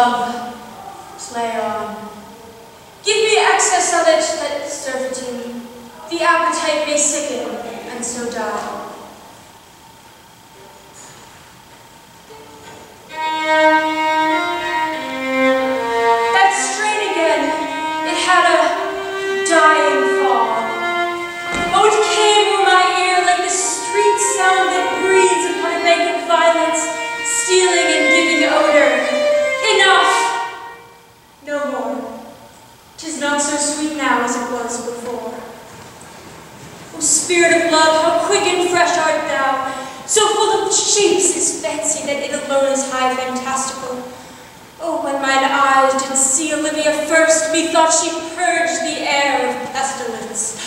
love, play on. Give me excess of it, that servitude. The appetite may sicken, and so die. That strain again, it had a dying fall. Oh, it came o'er my ear like the street sound that breathes upon a bank of violets, stealing and giving odor. Enough! No more. 'Tis not so sweet now as it was before. O spirit of love, how quick and fresh art thou! So full of shapes is fancy that it alone is high fantastical. Oh, when mine eyes did see Olivia first, methought she purged the air of pestilence.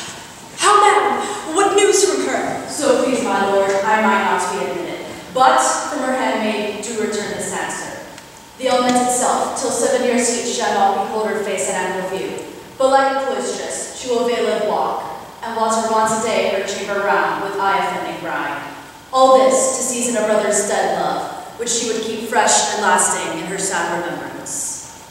How, madam? What news from her? So please, my lord, I might not be admitted, but from her handmaid do return this answer. The element itself, till 7 years heat, shall not behold her face at ample view. But like a cloistress, she will veil and walk, and water once a day her chamber round with eye-offending brine. All this to season a brother's dead love, which she would keep fresh and lasting in her sad remembrance.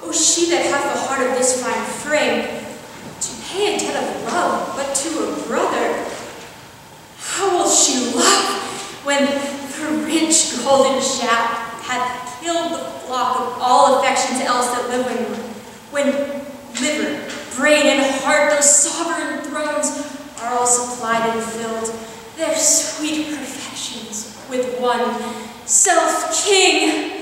O she that hath the heart of this fine frame, to pay a debt of love, but to a brother, how will she laugh when the rich golden shaft hath killed the flock of all affections else that live when liver, brain, and heart, those sovereign thrones, are all supplied and filled, their sweet perfections with one self-king.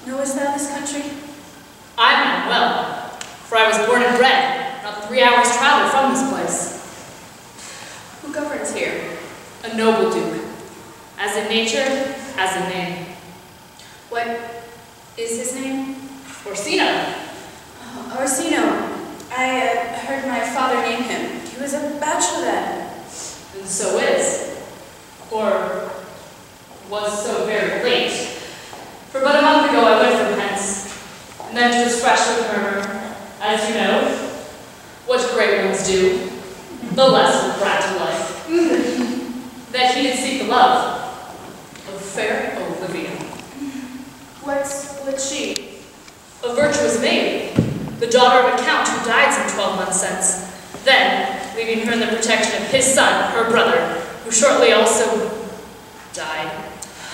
Knowest thou this country? I know well, for I was born and bred, not 3 hours' travel from this place. Who governs here? A noble duke, as in nature, as in name. What is his name? Orsino. Oh, Orsino. I heard my father name him. He was a bachelor then. And so is, or was so very late. For but a month ago I went from hence, and then to his fresh with murmur, as you know, what great ones do, the less will brat to life, that he did seek the love of fair Olivia. What's she? A virtuous maid, the daughter of a count who died some 12 months since, then leaving her in the protection of his son, her brother, who shortly also died,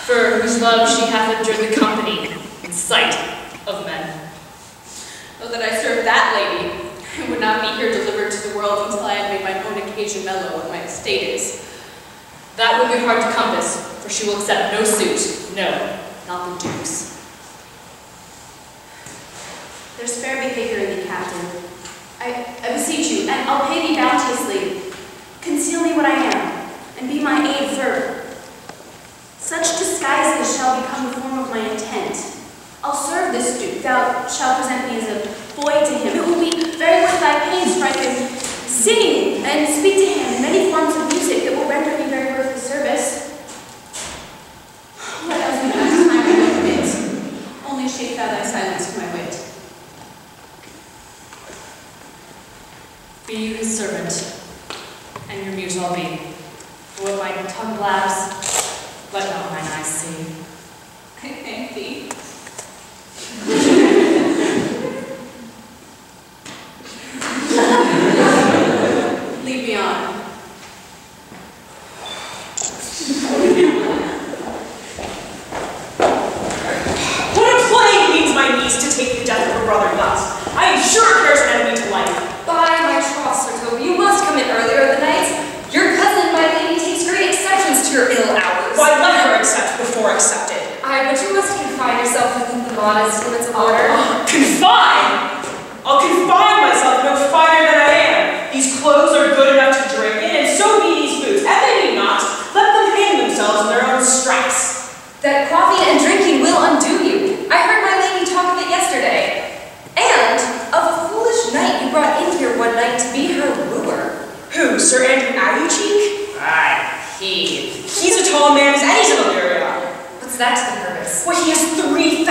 for whose love she hath endured the company and sight of men. Oh, that I serve not be here delivered to the world until I have made my own occasion mellow what my estate is. That will be hard to compass, for she will accept no suit. No, not the Duke's. There's fair behavior in thee, Captain. I beseech you, and I'll pay thee bounteously. Conceal me what I am, and be my aid for such disguises shall become the form of my intent. I'll serve this Duke. Thou shalt present me as a boy to him. It will be very worth thy pains, for I can sing and speak to him in many forms of music that will render me very worth the service. What else would I time I will commit? Only shape thou thy silence to my wit. Be you his servant, and your muse I'll be. For what my tongue blabs, let not mine eyes see. I thank thee. Lead me on. What a plague means my niece to take the death of her brother thus? I am sure it bears an enemy to life. By my troth, Sir Troupe, you must come in earlier the night. Your cousin, my lady, takes great exceptions to your ill hours. Why, let her accept before accepted. Aye, but you must confine yourself within the modest limits of order. Confine? I'll confine myself no finer than I am. These clothes are good enough to drink in, and so be these boots. And they be not. Let them hang themselves in their own straps. That coffee and drinking will undo you. I heard my lady talk of it yesterday. And of a foolish knight you brought in here one night to be her wooer. Who, Sir Andrew Aguecheek? Aye, he. He's a tall man as any's in Illyria. What's that to the purpose? Well, he has 3,000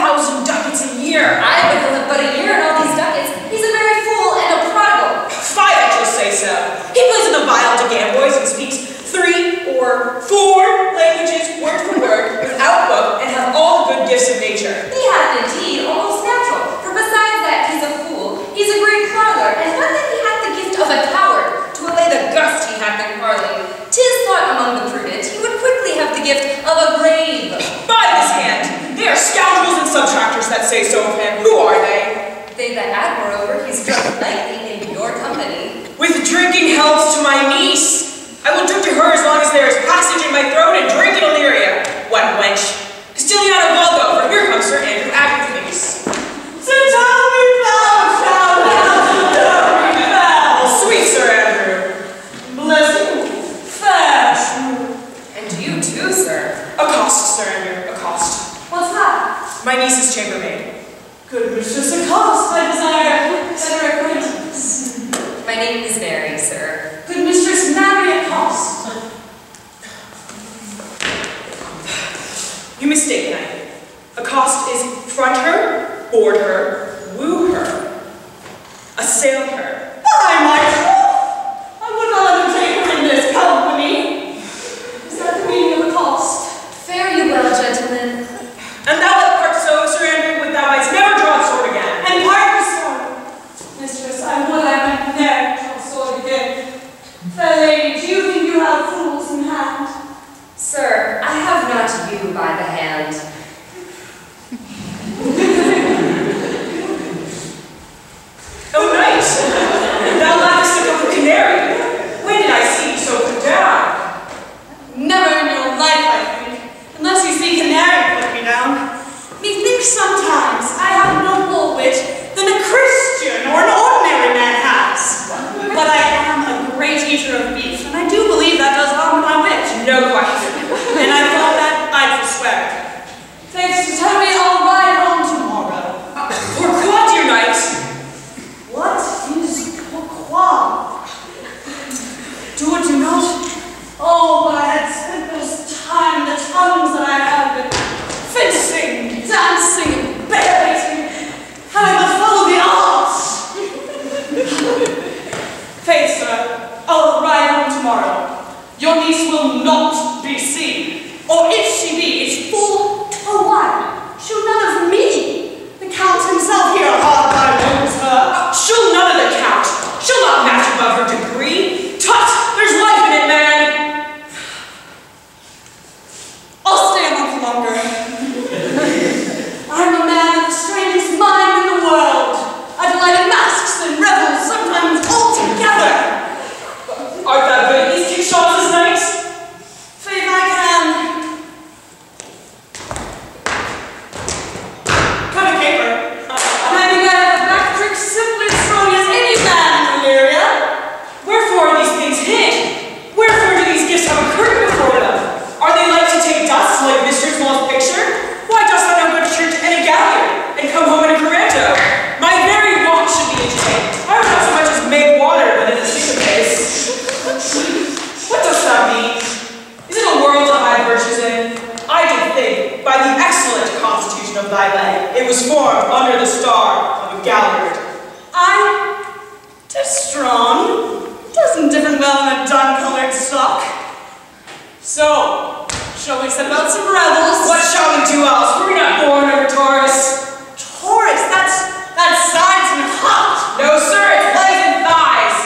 ducats a year. Aye, but he'll have but a year and all these ducats. He's a very fool and a prodigal. 5, I just say so. He plays in the viol to gamboys and speaks 3 or 4 languages, word for word, without book, and has all the good gifts of nature. He hath indeed almost natural, for besides that he's a fool, he's a great parler, and not that he hath the gift of a coward, to allay the gust he hath in parley. 'Tis thought among the prudent he would quickly have the gift of a grave. By his hand, they are scoundrels and subtractors that say so of him. Who are they? They that add, moreover, he's drunk nightly in your company. With drinking healths to my niece. I will drink to her as long as there is passage in my throat and drink in Illyria. What wench? Castiliano Vulgo, for here comes Sir Andrew Aguecheek. So tell me thou, sweet Sir Andrew. Bless you. Fair. And you too, sir. Accost, Sir Andrew, accost. What's that? My niece's chambermaid. Good mistress, accost, I desire better acquaintance. My name is Mary, sir. Good mistress, marry accost. You mistake, knight. Accost is front her, board her, woo her, assail her. By my troth, I would not undertake her in this company. Is that the meaning of accost? Fare you well, gentlemen. And thou that part so, Sir Andrew, with thou mightst never draw a sword again. And part the sword. Mistress, I would I might never draw a sword again. Fair lady, do you think you have fools in hand? Sir, I have not you by the hand. Oh, knight! Thou lackest a cup of canary. When did I see you so put down? Never in your life, I think, unless you see canary put me down. Methinks sometimes I have no more wit than a Christian or an ordinary man has. But I am a great eater of beef, and I do believe that does harm my wit. No question. And I thought that I'd forswear. Thanks to tell me I'll ride home tomorrow. Pourquoi, dear knight? What is pourquoi? Do or do not? Oh, but I had spent this time, the tongues that I had been fencing, dancing, bear baiting. Had I but was formed under the star of a galliard. I, 'tis strong. Doesn't differ well in a dun-colored sock. So, shall we set about some revels? What shall we do else? Were we not born over Taurus? Taurus, that's sides and hot. No, sir, it's legs and thighs.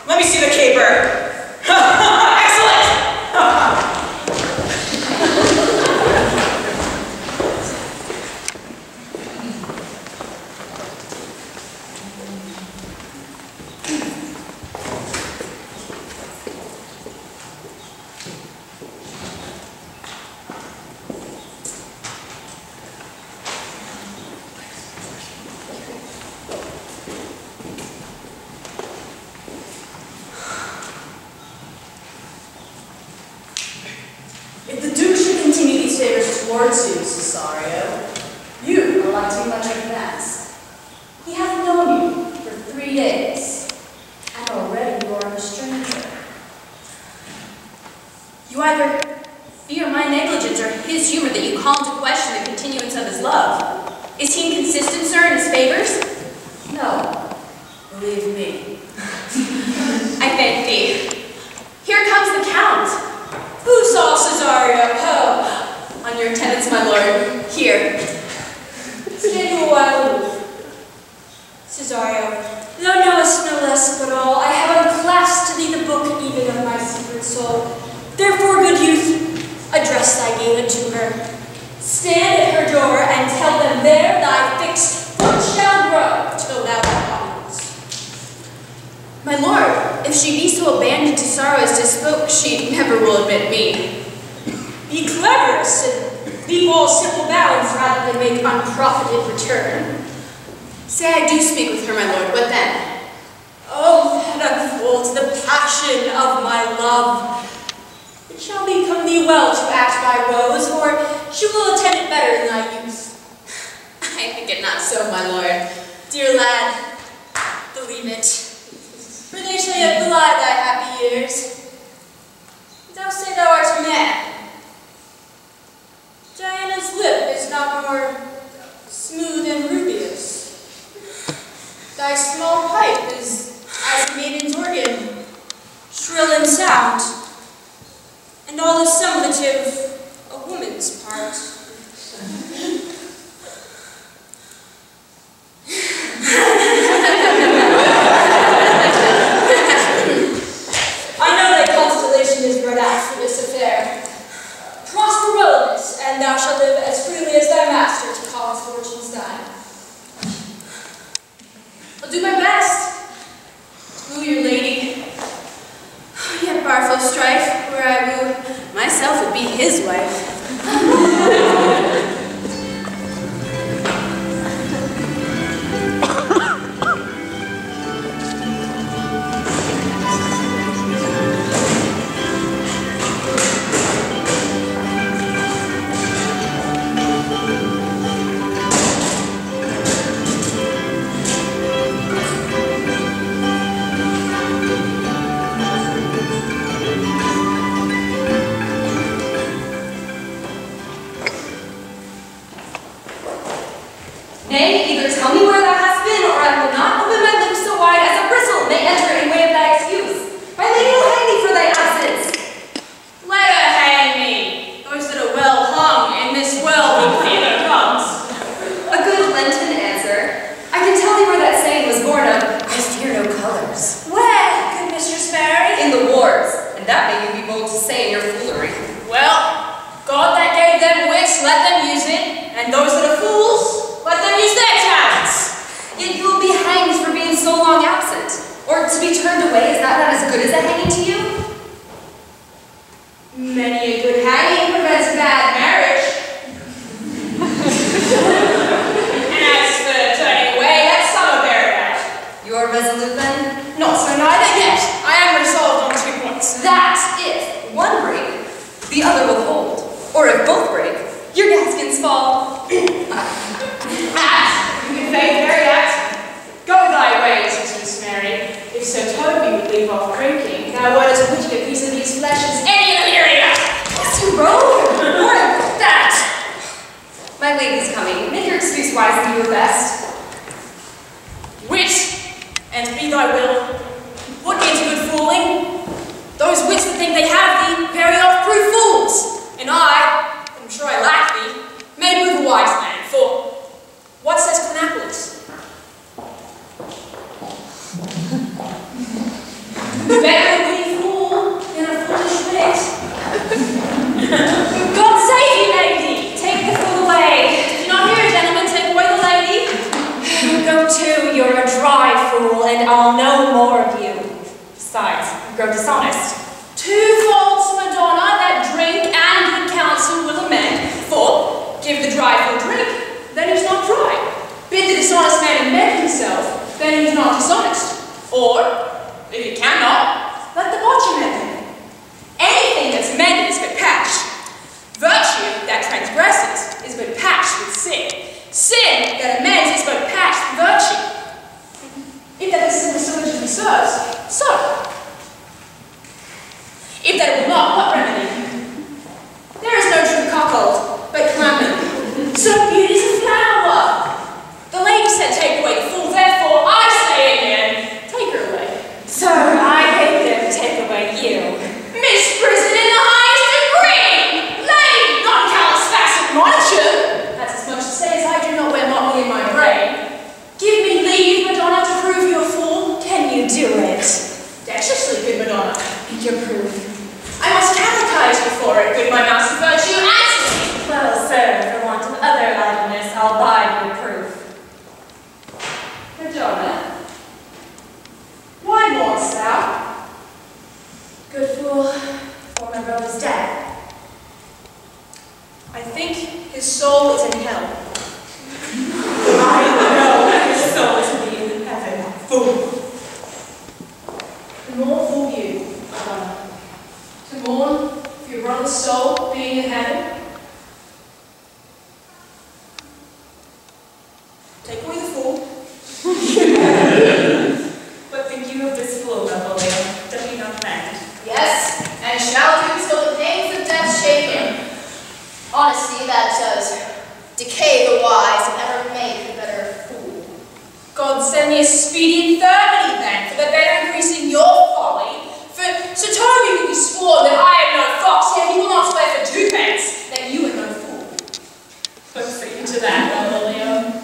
Let me see the caper. Excellent! If the Duke should continue these favors towards you, Cesario, you are like too much advanced. He hath known you for 3 days, and already you are a stranger. You either fear my negligence or his humor that you call into question the continuance of his love. Is he inconsistent, sir, in his favors? No, believe me. I thank thee. Here comes the Count. Who saw Cesario? Oh, on your attendance, my lord. Here. Stand you a while aloof. Cesario, thou knowest no less but all. I have unclasped to thee the book even of my secret soul. Therefore, good youth, address thy gala to her. Stand at her door and tell them there thy fixed foot shall grow till thou comes. My lord, if she be so abandoned to sorrow as to spoke, she never will admit me. Be clever, and leave all simple bounds rather than make unprofited return. Say I do speak with her, my lord, what then? Oh, that unfolds the passion of my love. It shall become thee well to act by Rose, for she will attend it better in thy youth. I think it not so, my lord. Dear lad, believe it. For they shall yet belie thy happy years. Thou say thou art a man. Diana's lip is not more smooth and rubious. Thy small pipe is as a maiden's organ, shrill in sound, and all the semblative a woman's part. I know thy constellation is brought out for this affair. Prosper well in this, and thou shalt live as freely as thy master to call his fortunes thine. I'll do my best. Woo your lady. Yet barful strife, where I woo, myself would be his wife. Nay, either tell me where thou hast been, or I will not open my lips so wide as a bristle may enter in way of thy excuse. My lady will hang thee for thy absence. Let her hang me. Those that are well hung in this well be theatre comes. A good Lenten answer. I can tell thee where that saying was born of, I fear no colors. Where, good Mistress Mary? In the wars, and that may you be bold to say in your foolery. Well, God that gave them wits, let them use it, and those that are fools, let them use their talents. Yet you will be hanged for being so long absent. Or to be turned away, is that not as good as a hanging to you? Many a good hanging prevents a bad marriage. And as for turning away, that's some of their bad. You are resolute then? Not so neither yet. I am resolved on 2 points. That if one break, the other will hold. Or if both break, your gaskins fall. Act, in good faith, very act. Go thy ways, Mistress Mary. If Sir Toby would leave off drinking, thou wouldst put a piece of these fleshes any of the area. honesty. Make your excuse wise and do your best. Wit, and be thy will, what gains a good fooling? Those wits that think they have thee, very oft prove fools, and I'm sure I lack thee, may prove a wise man, for what says Cleonapolis? Better a witty fool than a foolish wit. God save you, lady! Take the fool away. Did you not hear, gentlemen? Take away the lady. Go to, you're a dry fool, and I'll know more of you. Besides, you grow dishonest. 2 faults, Madonna, that drink and good counsel will amend. For, give the dry fool drink, then he's not dry. Bid the dishonest man amend himself, then he's not dishonest. Or, if he cannot, let the watcher mend him. Anything that's mended is but patched. Virtue that transgresses is but patched with sin. Sin that amends is but patched with virtue. If that is the solution serves, so. If that will not, what remedy? There is no true cuckold, but calamity. So beauty's a flower. The lady said take away the fool, therefore I say again, take her away. Sir, I beg them to take away you. Misprison in the highest degree! Lady, not callous facet monitor! That's as much to say as I do not wear motley in my brain. Give me leave, Madonna, to prove you a fool. Can you do it? Dexterously, good Madonna. Make your proof. I must catechize you for it, good my mouse of virtue, answer me! Well, sir, for want of other idleness, I'll buy your proof. Madonna, why mournest thou? Good fool, for my brother's death. I think his soul is in hell. I know his soul is being in heaven. Fool. The more fool you, Madonna. To mourn for your brother's soul being in heaven. Take away the fool. What think you of this fool, Napoleon? Don't you not friend? Yes, and shall do till the pangs of death shake him. Honesty that does decay the wise and ever make a better fool. God send me a speedy infirmity then, for the better increasing your folly. For Sir Toby will be sworn that I am no fox, yet he will not swear for 2 pence that you are no fool. What say you to that, Napoleon?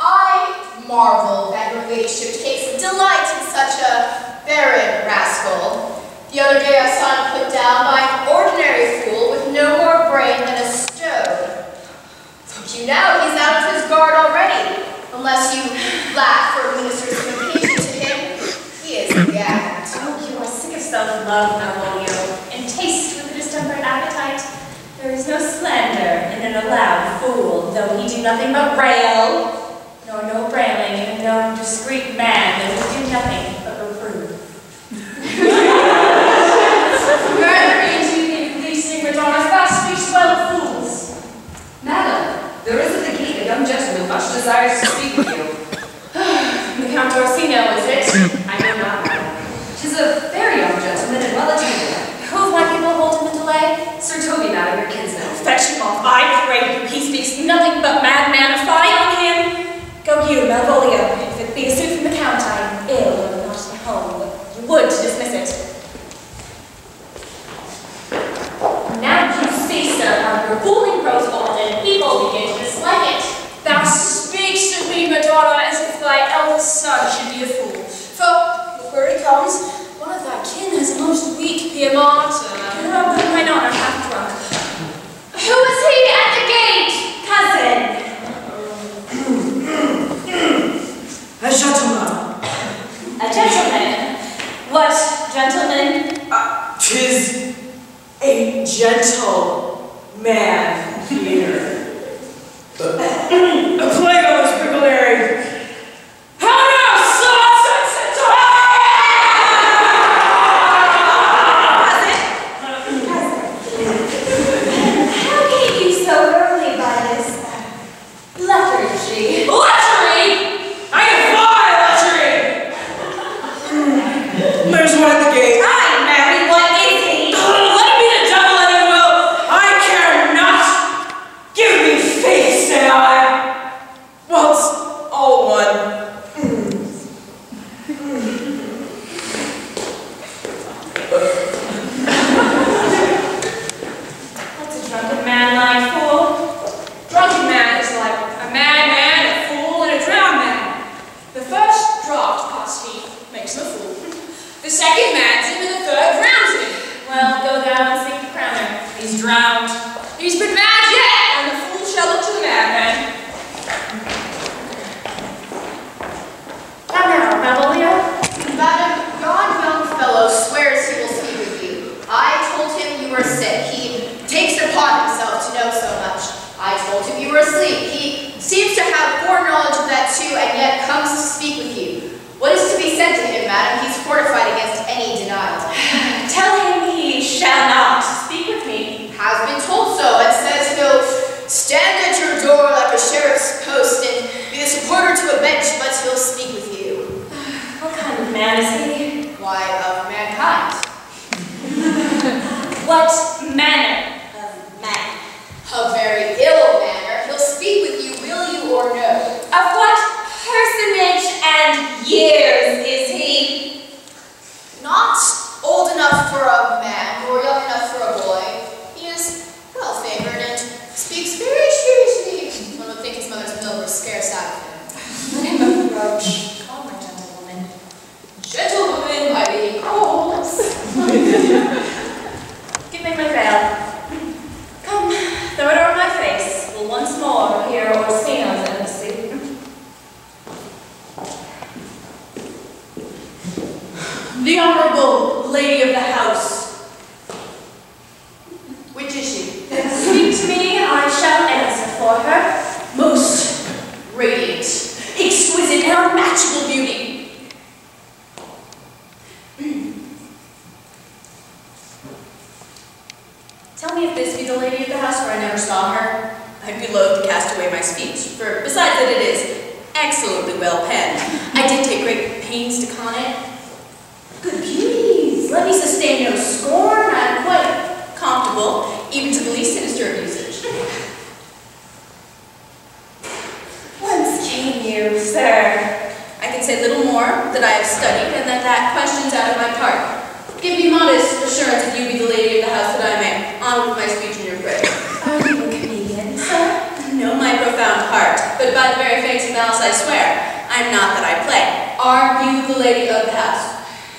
I marvel that your ladyship takes delight in such a barren rascal. The other day I saw him put down by an ordinary fool with no more brain than a stone. Don't you know he's out of his guard already? Unless you laugh for a minister's invocation to him, he is gagged. Oh, you are sick of self-love, Malvolio, and taste with a distempered appetite. There is no slander in an allowed fool, though he do nothing but rail. Nor no railing in a known discreet man that will do nothing but reprove. Further into the leasing, Madonna, fast speaks well of fools. Madam, there is at the gate a young gentleman much desires to speak with you. The Count Orsino, is it? I know not, madam. 'Tis a very young gentleman and well attended. Who of my people hold him in delay? Sir Toby, madam, your kinsman. Fetch him off, I pray you. He speaks nothing but madmanify on him. Go you, Malvolio. If it be a suit from the Count, I am ill and not at home, but you would to dismiss it. Now you see, sir, how your fooling grows old and people begin to dislike it. Thou speaks of me, Madonna, as if thy eldest son should be a fool. For, look where he comes, one of thy kin has a most weak Piemonte. But my honor half drunk. Who is he at the gate? Cousin! A gentleman. A gentleman? What gentleman? 'Tis a gentle man here. A plague on this bricklary. How now, sausage and How came you so early by this lethargy? Lechery! I defy lechery! There's one at the gate. I marry, what is he? Let him be the devil and it will. I care not madam. He's fortified against any denial. Tell him he shall not speak with me. Has been told so, and says he'll stand at your door like a sheriff's post and be the supporter to a bench, but he'll speak with you. What kind of man is he? Why, of mankind. What manner of man? A very ill manner. He'll speak with you, will you or no? Of what personage and years is he? Not old enough for a man, nor young enough for a boy. He is well-favored and speaks very seriously. One would think his mother's milk was scarce out of him. Let him approach. Call my gentlewoman. Gentlewoman, by being called. Give me my veil. Come, throw it over my face. We'll once more hear Orsino's embassy. The Honorable Lady of the House. Which is she? Speak to me, I shall answer for her. Most radiant, exquisite, and unmatchable beauty. Tell me if this be the lady of the house, for I never saw her. I'd be loath to cast away my speech, for besides that it is excellently well penned, I did take great pains to con it. Good beauties, let me sustain no scorn. I'm quite comfortable, even to the least sinister of usage. Whence came you, sir? I can say little more, that I have studied, and that question's out of my part. Give me modest assurance if you be the lady of the house, that I may on with my speech in your praise. Are you a comedian, sir? Know my profound heart, but by the very face of malice I swear, I'm not that I play. Are you the lady of the house?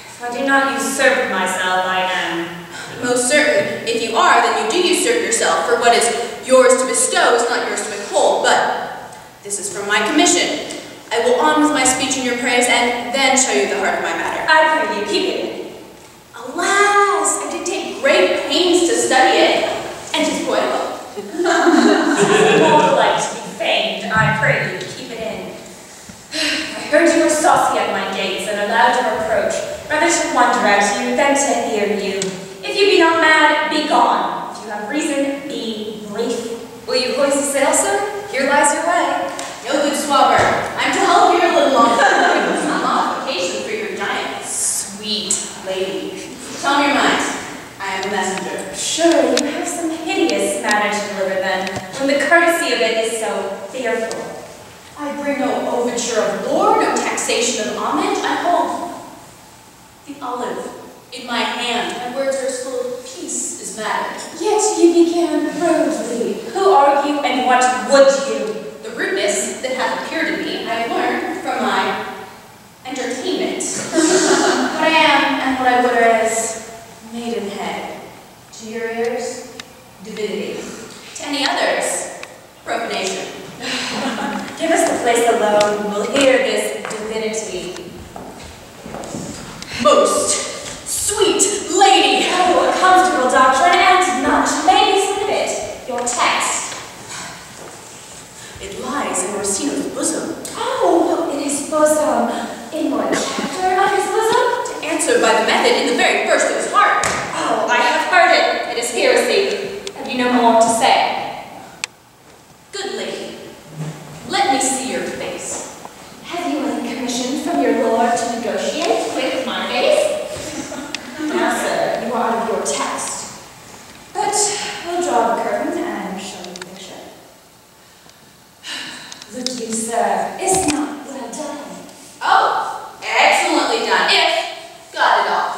If I do not usurp myself, I am. Most certain. If you are, then you do usurp yourself, for what is yours to bestow is not yours to withhold, but this is from my commission. I will on with my speech in your praise, and then show you the heart of my matter. I pray you keep it in. Alas, I did take great pains to study it, and 'tis poetical. More like to be famed, I pray you keep it in. I heard you were saucy at my gates and allowed your approach, rather to wonder at you than to hear you. If you be not mad, be gone. If you have reason, be brief. Will you hoist the sail, sir? Here lies your way. No good swabber. I'm to help you a little longer. Some modification for your giant sweet lady. Tell me your mind. I am a messenger. Surely you have some hideous matter to deliver then, when the courtesy of it is so fearful. I bring no overture of war, no taxation of homage. I hold the olive in my hand. My words are as full of peace as matter. Yet you began rudely. Who are you and what would you? The rudeness that hath appeared in me, I have learned from my entertainment. What I am and what I would are as maidenhead. To your ears, divinity. To any others, profanation. Give us the place alone. We'll hear this divinity. Most sweet lady. Oh, a comfortable doctrine and not. Ladies, look at it. Your text. It lies in Orsino's bosom. Oh, in his bosom. In what chapter of his bosom? To answer by the method in the very first of his heart. Oh, I have heard it. It is heresy. Have you no more to say? Good lady, let me see your face. Have you any commission from your lord to negotiate with my face? Now, sir, you are out of your text. But we'll draw the curtain and show you the picture. Look you, sir, is not well done. Oh, excellently done, if got it all.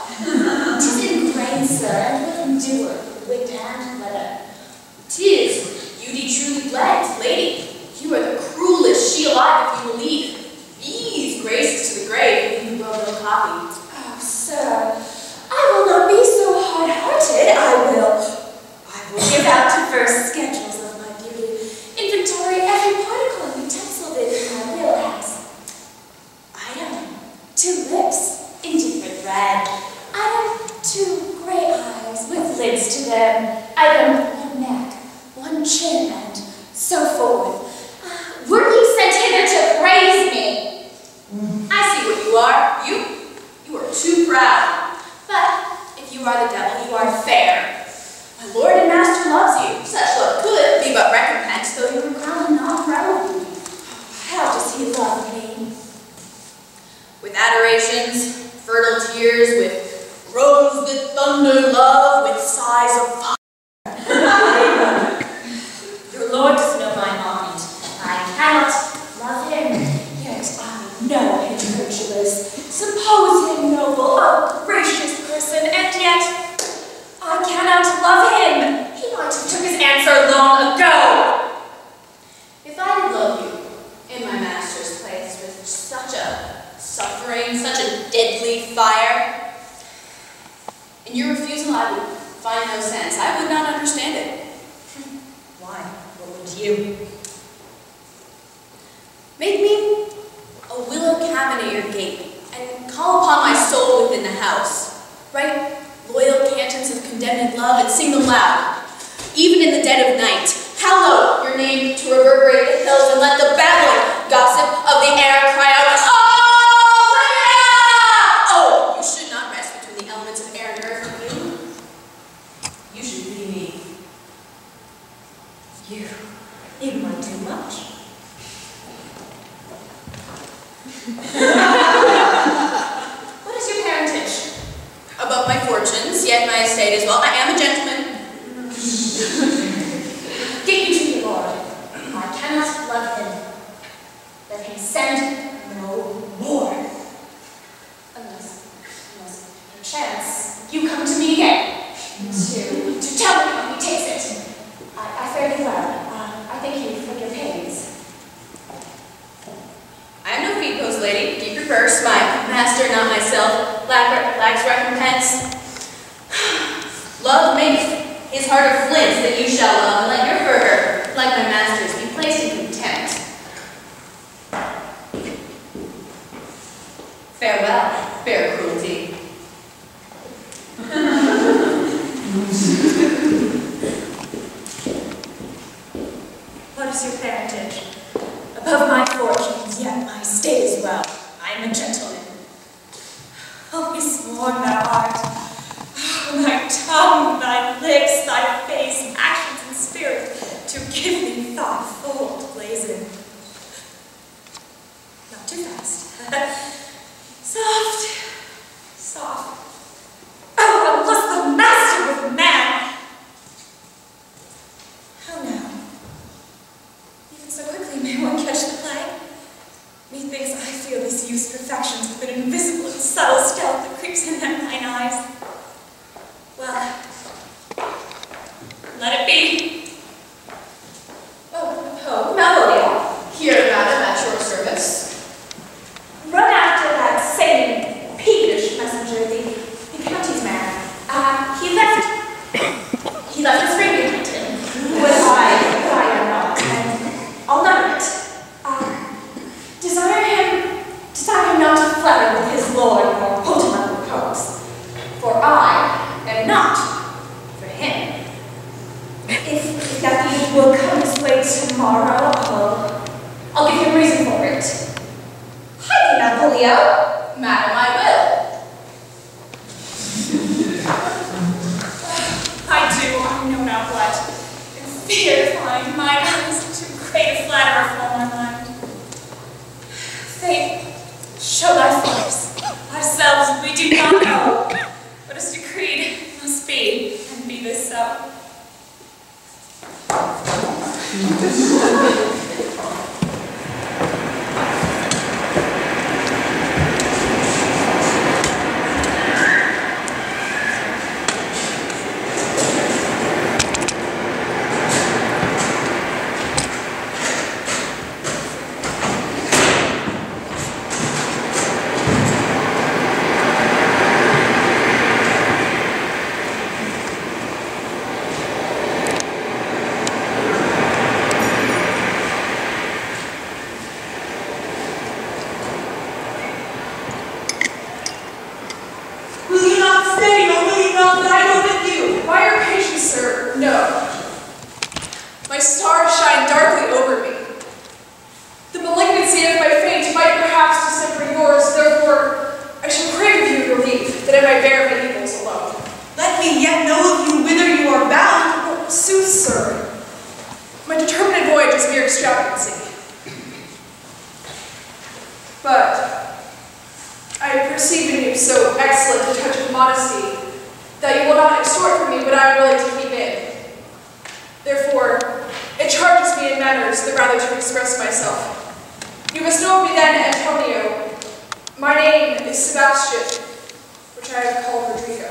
'Tis in grain, sir, and will endure wit and letter. 'Tis beauty truly blent, lady. You are the cruelest she alive if you will leave these graces to the grave, you will no copy. Oh, sir, I will not be so hard-hearted. I will give out diverse schedules of my beauty, inventory every particle and utensil that I will as. Item, 2 lips, indifferent red. Item, 2 gray eyes with lids to them. Item, 1 neck, 1 chin, and so forth. Were ye sent hither to praise me? I see what you are. You aspirations, fertile tears with rose that thunder love with sighs of fire. Your lord does know my mind. I cannot love him. Yet I know him virtuous. Suppose him noble, a gracious person, and yet I cannot love him. He might have took his answer long ago. If I love you in my master's place with such a suffering, such a deadly fire, in your refusal I would find no sense. I would not understand it. Why? What would you? Make me a willow cabin at your gate, and call upon my soul within the house. Write loyal cantons of condemned love and sing them loud, even in the dead of night. Hallow your name to reverberate the hills, and let the babbling gossip of the air cry out, "Oh, Leia!" Oh, you should not rest between the elements of air and earth. You should be me. You might do much. What is your parentage? Above my fortunes, yet my estate is well. I am a gentleman. Get you to your lord. I cannot love him. Let him send no more. Unless perchance you come to me again to tell me how he takes it. I fare you well. I thank you for your pains. I am no feed post, lady. Keep your purse. My master, not myself, lacks recompense. Love makes his heart of flint that you shall love, and let your fervor, like my master's, be placed in contempt. Farewell, fair cruelty. What is your parentage? Above my fortunes, yet my state is well. I am a gentleman. Oh, be sworn thou art. Oh, thy tongue, thy lips, thy face, actions, and spirit, to give me thought full to blazon. Not too fast. Soft, soft. Oh, unless the master with man. How now? Even so quickly may one catch the play? Methinks I feel this youth's perfections with an invisible and subtle stealth that creeps in at mine eyes. Well, let it be. Oh, Malvolio, here, madam, at your service. Run after that same peevish messenger, the county's man. He left his ring behind him. But I am not, and I'll never it. Desire him not to flatter with his lord nor hold him up with pokes. For I am not for him. If that deed will come his way tomorrow, I'll give him reason for it. Hi, Napoleon. Madam, I will. I know not what. In fear to find my eyes too great a flatterer for my mind. Fate, show thy force. Ourselves we do not know. What is decreed must be, and be this so. so excellent a touch of modesty that you will not extort from me what I am willing to keep in. Therefore, it charges me in manners the rather to express myself. You must know me then, Antonio. My name is Sebastian, which I have called Rodrigo.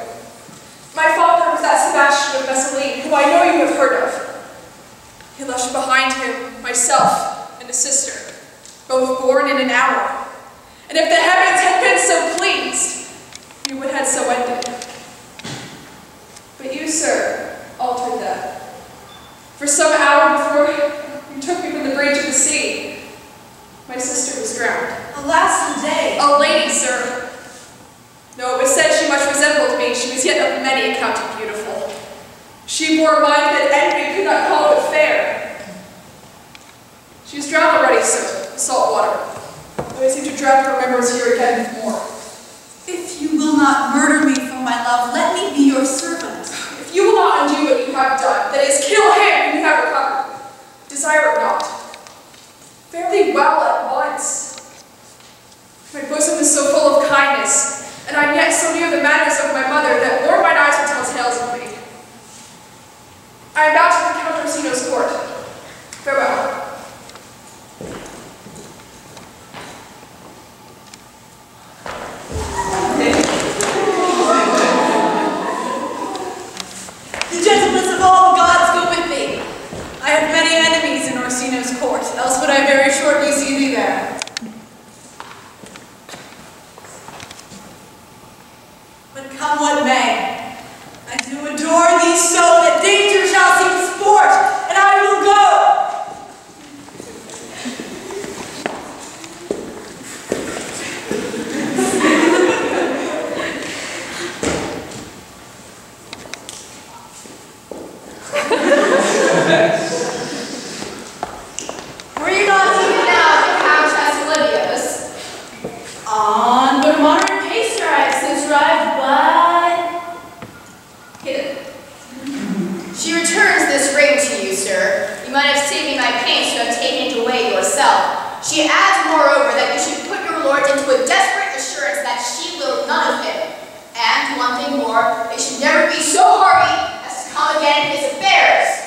My father was that Sebastian of Messalene, who I know you have heard of. He left behind him myself and a sister, both born in an hour. And if the heavens had been so pleased, you would have so ended. But you, sir, altered that. For some hour before you took me from the bridge of the sea, my sister was drowned. Alas the day! A lady, sir. No, it was said she much resembled me. She was yet of many accounted beautiful. She bore a mind that envy could not call it fair. She is drowned already, sir, in salt water. I seem to dread her remembrance here again with more. If you will not murder me for my love, let me be your servant. If you will not undo what you have done, that is, kill him whom you have recovered, desire it not. Fare thee well at once. My bosom is so full of kindness, and I am yet so near the manners of my mother that more mine eyes will tell tales of me. I am bound to the Count Orsino's court. Farewell. The gentleness of all the gods go with thee. I have many enemies in Orsino's court, else would I very shortly see thee there. But come what may, I do adore thee so that danger shall seem sport, and I will go. Were you not even now at the Countess Olivia's? On but a modern pace, sir, I have since arrived, but hidden. She returns this ring to you, sir. You might have saved me my pains to have taken it away yourself. She adds, moreover, that you should put your lord into a desperate assurance that she will none of him. And one thing more, they should never be so hardy as to come again in his affairs.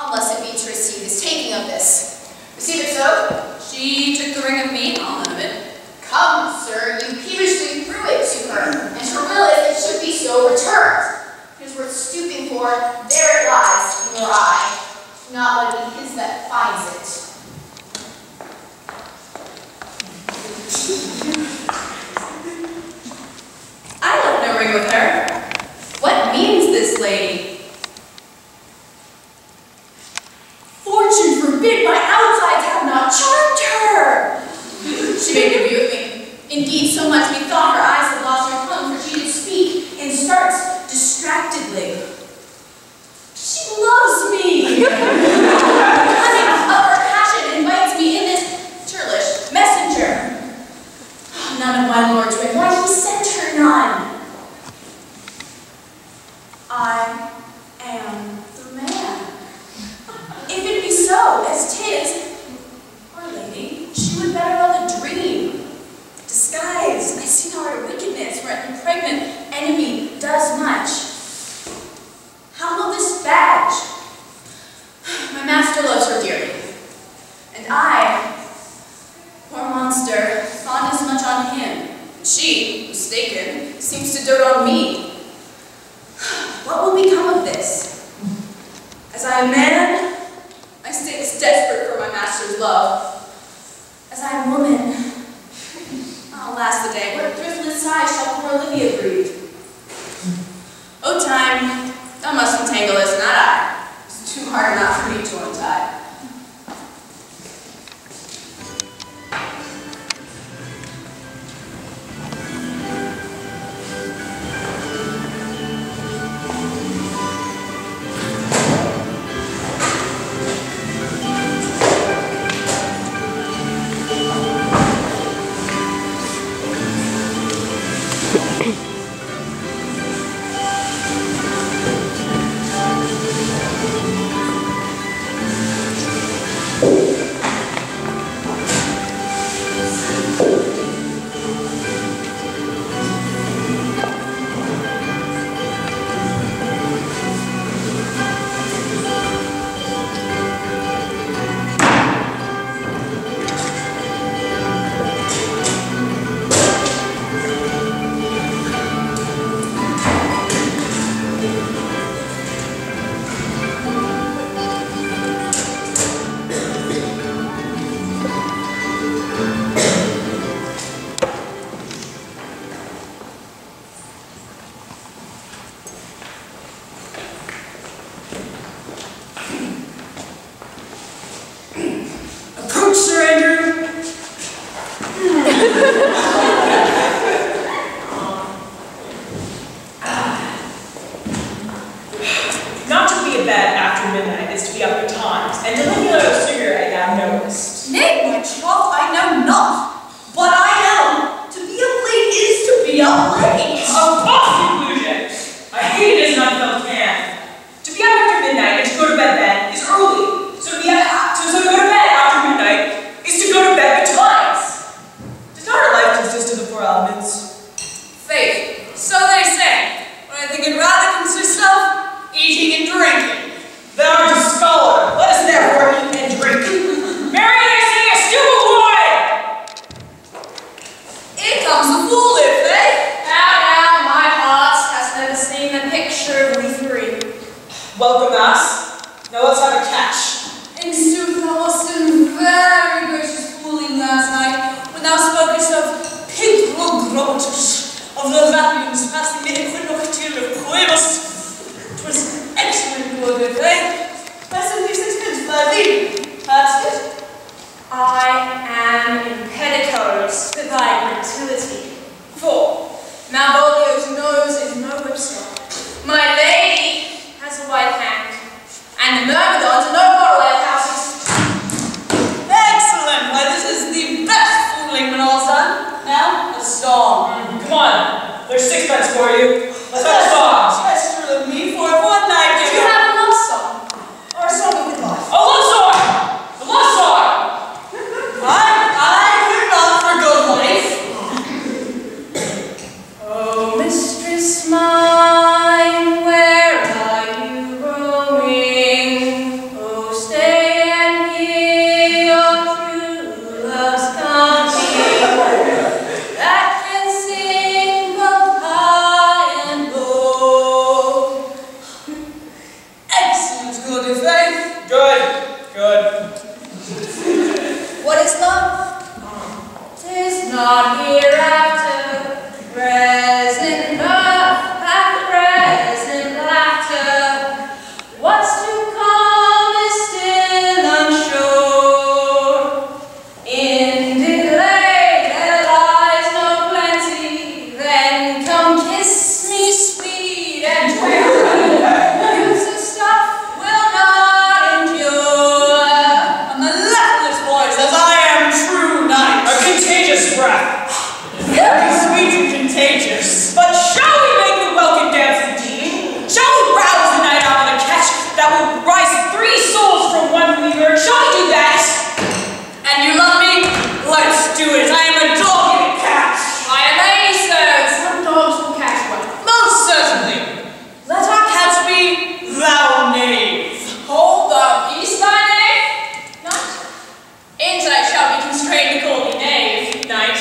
Unless it be to receive his taking of this. Receive it so? She took the ring of me, all of it. Come, sir, you peevishly threw it to her, and her will is it should be so returned. It is worth stooping for, there it lies in your eye. Not let it be his that finds it. I left no ring with her. What means this lady? Fortune forbid my outsides have not charmed her! She made a view of me. Indeed, so much methought her eyes had lost her tongue, for she did speak and starts distractedly. She loves me! The cunning of her passion invites me in this churlish messenger. None of my lord's ring, why he sent her none? I am the man. If it be so, as 'tis, poor lady, she would better love a dream. Disguise, I see not her wickedness, where an impregnant enemy does much. How will this badge? My master loves her dearly, and I, poor monster, fond as much on him. She, mistaken, seems to dote on me. What will become of this? As I am man, I stay as desperate for my master's love. As I am woman, alas the day, what thriftless sigh shall poor Olivia breathe? O time, thou must entangle us, not I. It's too hard not for me to untie. Approach, Sir Andrew. Not to be a bed after midnight is to be up betimes, and to let you know sooner I have noticed. Nay, my child, I know not. But I know, to be up late is to be up late. A false conclusion! I hate it as an unfelt can. To be up after midnight and to go to bed then is early. So to go to bed after midnight is to go to bed betimes. Does not our life consist of the four elements? Faith, so they say, but I think it rather consists of eating and drinking. Thou art a scholar. Let us therefore eat and drink. Mary, I sing a stupid boy! Here comes the fool, if they. Now, my heart has never seen a picture of we three. Welcome us. Now let's have a catch. In sooth, thou wast in very gracious fooling last night, when thou spokest of Piglogrotus, of the Latins passing the equinoctial of Coelus. 'Twas excellent, good if they. I sent thee 6 by thee. That's it. I am impedicos to thy gratuity. For Malvolio's nose is no whipsaw. My lady has a white hand, and the myrmidons are no bottle alehouses. Excellent! Why, this is the best fooling when all's done. Now, a song. Come on. There's 6 for you. Let's have a song. Best of me for one night. Do you have a love song? Or a song of good life? A love song! A love song! I could not for good life. Oh, mistress mine, where are you going? Oh, stay and hear your true love's company, that can sing both high and low. Excellent, good faith. Good. What is love? 'Tis not hereafter, present mirth, after present laughter. What's to come is still unsure. In delay there lies no plenty, then come kiss me sweet and true. Use of stuff will not endure. And the leftless boys, as I am true knight. A contagious breath. Very sweet and contagious. But shall we make the welcome dance indeed? Shall we rouse the night out with a catch that will rise 3 souls from one weaver? Shall we do that? And you love me? Let's do it. I am a dog in a catch. I am lady, sirs. Some dogs will catch one. Most certainly. Let our catch be thou knave. Hold the peace, thy knave. Knight. Ain't I shall be constrained to call thee knave, knight.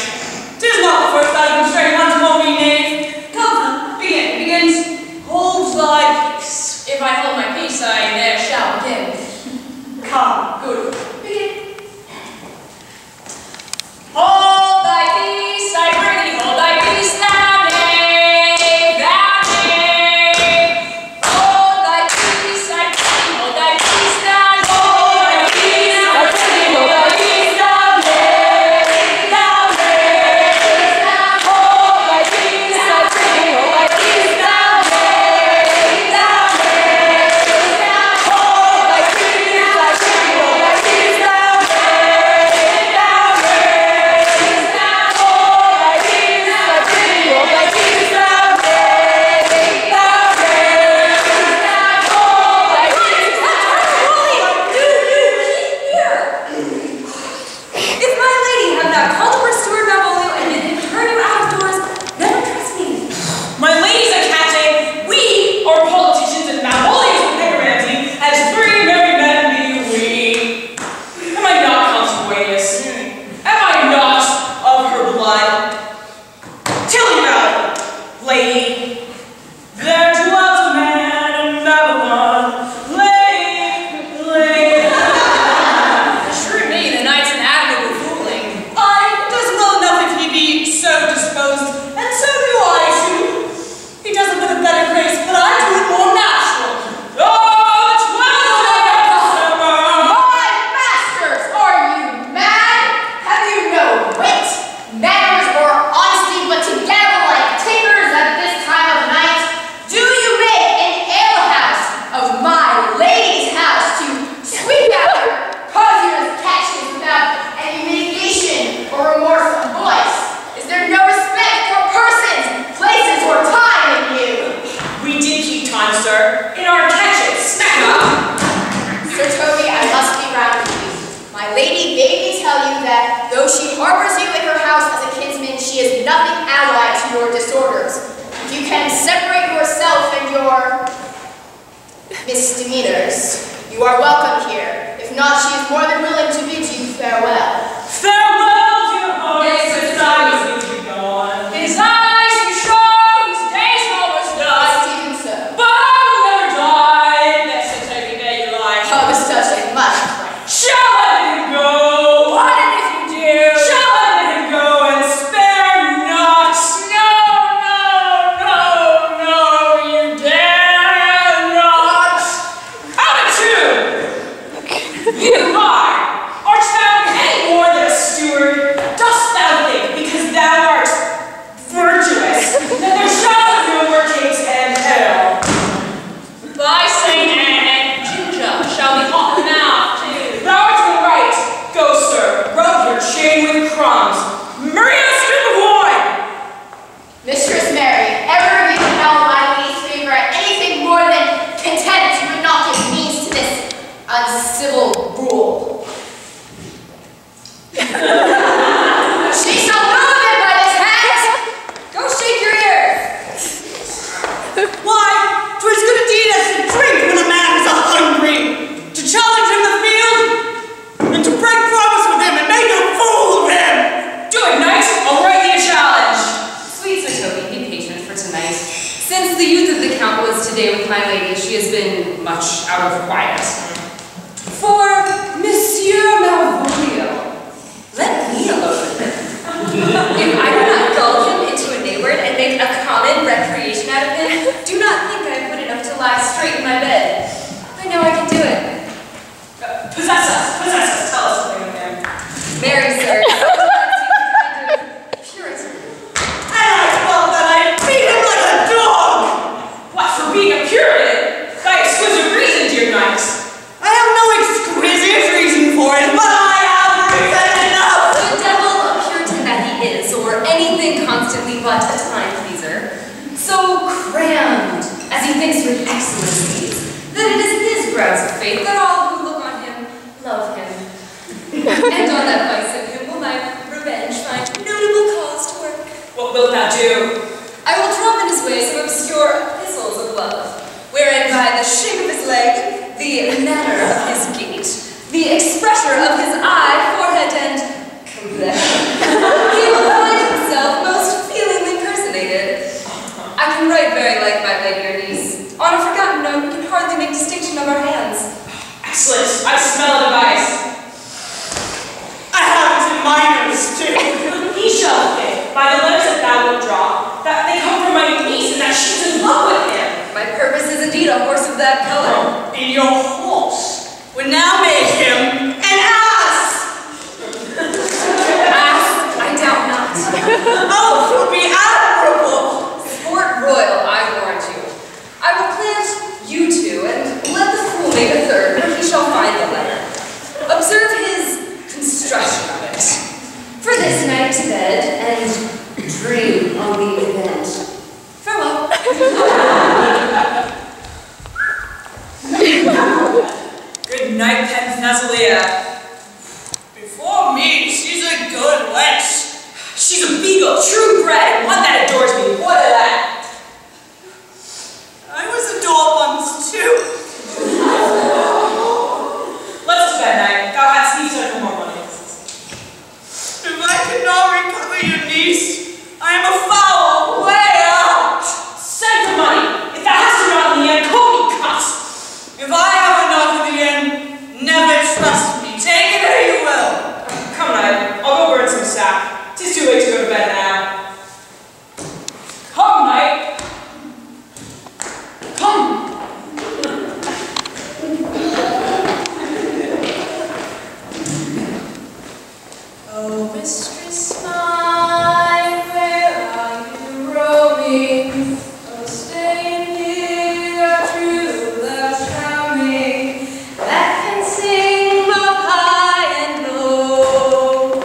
'Tis not the first I constrain one to call me knave. Come, begins. Hold thy peace. If I hold my peace, I there shall begin. Come, good. Begin. Oh! Though she harbors you in her house as a kinsman, she is nothing allied to your disorders. If you can separate yourself and your misdemeanors, you are welcome here. If not, she is more than willing to bid you farewell. Farewell, dear heart. His eyes need to go on. His eyes be sure, his days are almost done. Even so. But I will never die. That's the type of day you like. Oh, this does take much. Shall I let him go? What if you do? Shall I let him go and spare not? No, you dare not. Out of two. You art thou any more than a steward? Dost thou think, because thou art virtuous, that there shall be no more kings and hell? By Saint Anne and Ginger shall be hot now too. Thou art in the right. Go, sir, rub your chain with crumbs. Maria, strip of wine. Mistress Mary, ever you held my least favor at anything more than contempt, you would not give means to this uncivil rule. She shall move him by this hand. Go shake your ears. Why, 'twas good indeed as to drink when a man is hungry, to challenge him the field, and to break promise with him and make a fool of him. Do it, knight. I'll write thee a challenge. Sweet Sir Toby, be patient for tonight. Since the youth of the Count was today with my lady, she has been much out of quiet. For Monsieur Malvolio, let me alone with him. If I do not gull him into a neighbor and make a common recreation out of him, do not think I am good enough to lie straight in my bed. I know I can do it. Possess us, tell us something of him. Mary, sir, sometimes he can kind of Puritan. And I felt that I beat him like a dog. What, for being a Puritan? Thy exquisite reason, dear knight. I have no exquisite reason for it, but I have reason enough. The devil, a Puritan that he is, or anything constantly but a time pleaser, so crammed as he thinks with excellencies, that it is his grounds of faith that all who look on him love him. And on that vice of him will my revenge find notable cause to work. What wilt thou do? I will drop in his way some obscure epistles of love, wherein by the shape of his leg, the manner of his gait, the expression of his eye, forehead, and complexion, he will find himself most feelingly personated. I can write very like my lady or niece. On a forgotten note, we can hardly make distinction of our hands. Excellent. I smell a device. I have it in minors, too. He shall think, by the letters that thou wilt draw, that they come from my niece and that she's in love with him. My purpose is indeed a horse of that color. And your horse would now make him an ass. Ass, I doubt not. Oh, it would be admirable. Sport royal, I warrant you. I will plant you two, and let the fool make a third, where he shall find the letter. Observe his construction of it. For this night to bed, and dream on the event. Farewell. Good night, Penthesilea. Before me, she's a good wench. She's a beagle, true bred, and one that adores me. What of that? I was adored once, too. Let's to bed, knight. Thou hast need for more money. If I could not recover your niece, I am a foul way out. Send for money. If thou hast enough in the end, call me cuss. If I have enough in the end, never trust me. Take it who you will. Come, knight. I'll go burn some sap. 'Tis too late to go to bed now. Come, knight. Come. Oh, mistress mine, where are you roaming? Oh, staying here, true love charming, that can sing both high and low.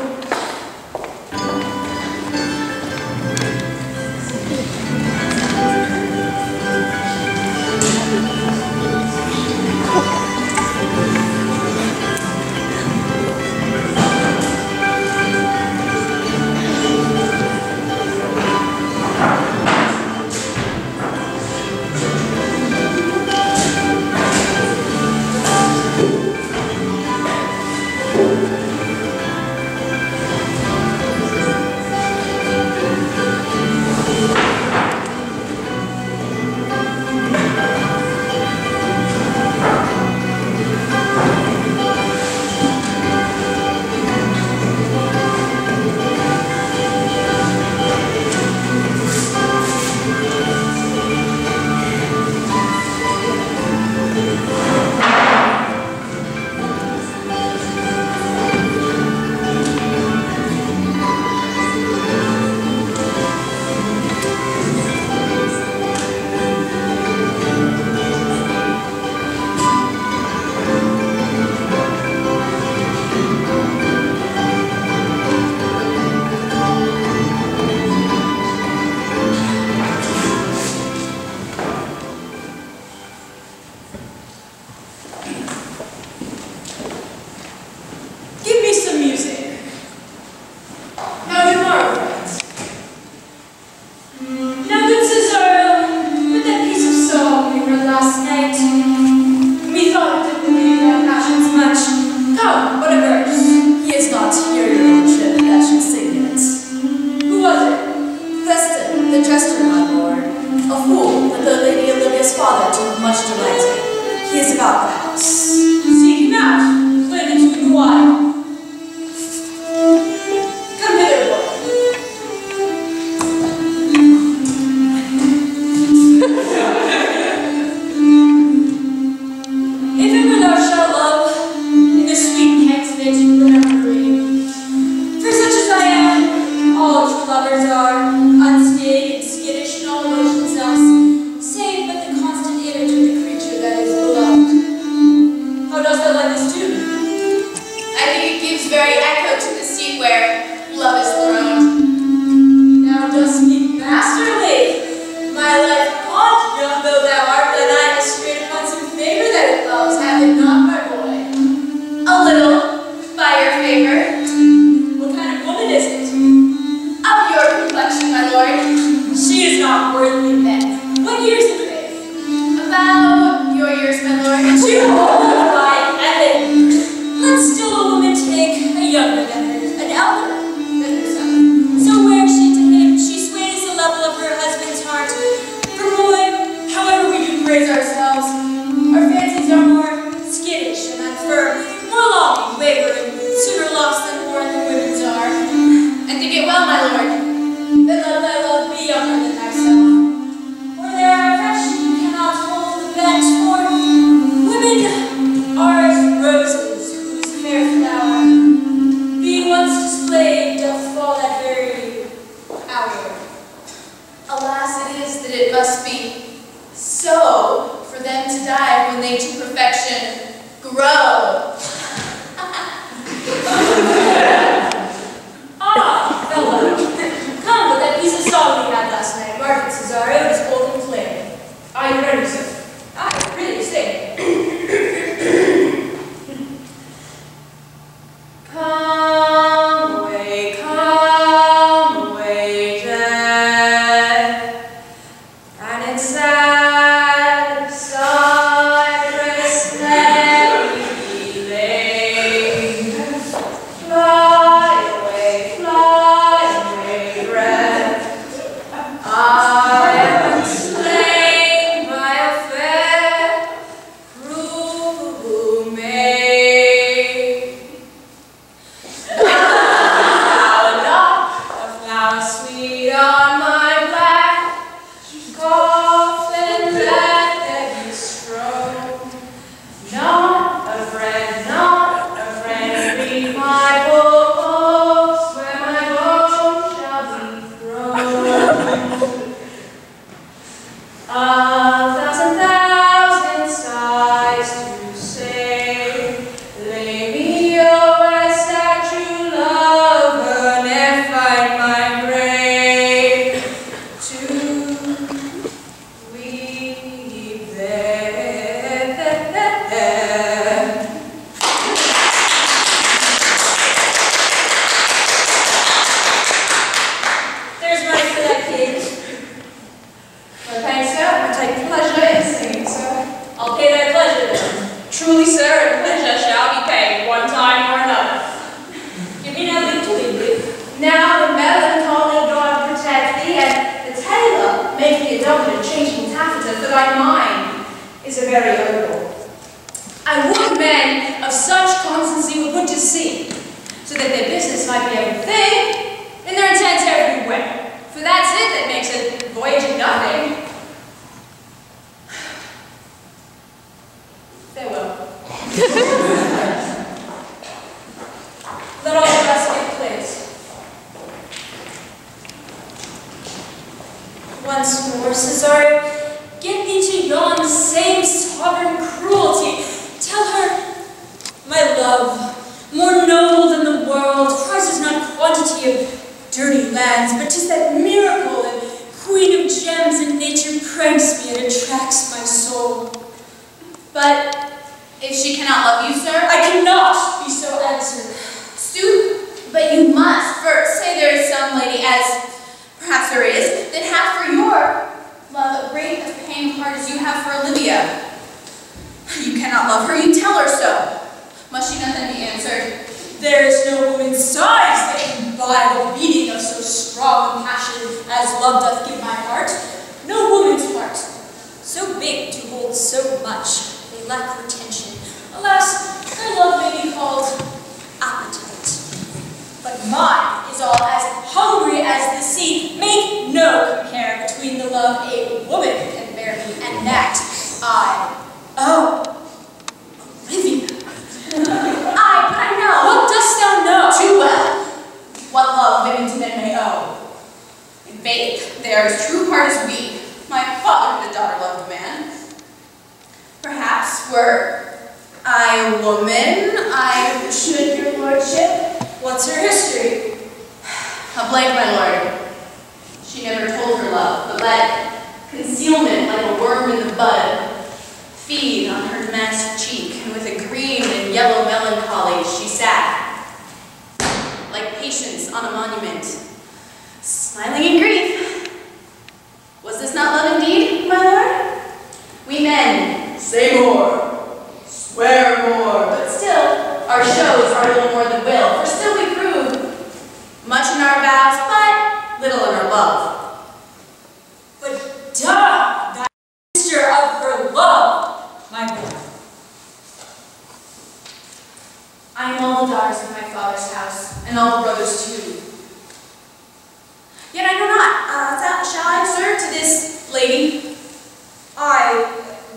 lovers are, unstaid and skittish and all emotionless, save but the constant image of the creature that is beloved. How dost thou like this tune? I think it gives very echo to the seat where love is throned. Thou dost speak masterly. My life upon, young though thou art, thine eye is straight upon some favor that it loves, have it not, my boy? A little, by your favor. What kind of woman is it? Of your complexion, my lord. She is not worthy then. What years of age? About your years, my lord. Too old, by heaven. Let still a woman take a younger than her, an elder than herself. So where she to him, she sways the level of her husband's heart. For boy, however we do praise ourselves, our fancies are more skittish and unfirm, more longing, wavering, sooner lost than born than women's are. I think it well, my lord. Then let thy love be younger than thyself. For there are affection you cannot hold the bent, for women are as roses whose fair flower, being once displayed, doth fall that very hour. Alas, it is that it must be so for them to die when they to perfection grow. Ah, fellow, come with that piece of song we had last night, Margaret Cesario, is Holden playing. Are you ready, sir? Aye, really, sing. Come away, death, and it's sad, cypress memory lane. Fly away, breath. I am slain by a fair roommate. A flower sweet on my black coffin bed that you stroke. Not a friend, read my books where my bones shall be thrown. A thousand sighs to say, lay me over statue lover, ne'er find my grave to weep there. There's money for that kid. My thanks, sir. I take pleasure in singing, sir. I'll pay thy pleasure then. Truly, sir, and pleasure shall be paid, one time or another. Give me now leave to leave thee. Now the melancholy God protect thee, and the tailor make thee a doublet of changing taffeta, for thy mind is a very oval. I would men of such constancy were put to sea, so that their business might be everything, and their intent everywhere. For that's it that makes a voyage of nothing. Farewell. Let all the rest take place. Once more, Cesario, get thee to yon same sovereign cruelty. Tell her, my love, more noble than the world, prizes not quantity of dirty lands, but 'tis that miracle and queen of gems in nature pranks me and attracts my soul. But if she cannot love you, sir, I cannot be so answered. stoop, but you must first say there is some lady, as perhaps there is, that hath for your love a great of pain of heart as you have for Olivia. You cannot love her, you tell her so. Must she not then be answered? There is no woman's size that can buy the beating of so strong a passion as love doth give my heart. No woman's heart, so big to hold so much, they lack retention. Alas, their love may be called appetite. But mine is all as hungry as the sea. Make no compare between the love a woman can bear me and that oh, Olivia. Aye, but I know. What dost thou know? Too well. What love women to men may owe. faith, they are as true heart as we. My father had a daughter loved a man. Perhaps were I a woman, I should, your lordship. What's her history? A blank, my lord. She never told her love, but let concealment like a worm in the bud feed on her masked cheek, and with a green and yellow melancholy she sat, like patience on a monument, smiling in grief. Was this not love indeed, my lord? We men say more, swear more, but still our shows are little more than will, for still we prove much in our vows, but little in our love. But duh, that sister of her love, my brother. I am all the daughters of my father's house, and all the brothers too. Yet I know not, shall I serve to this lady?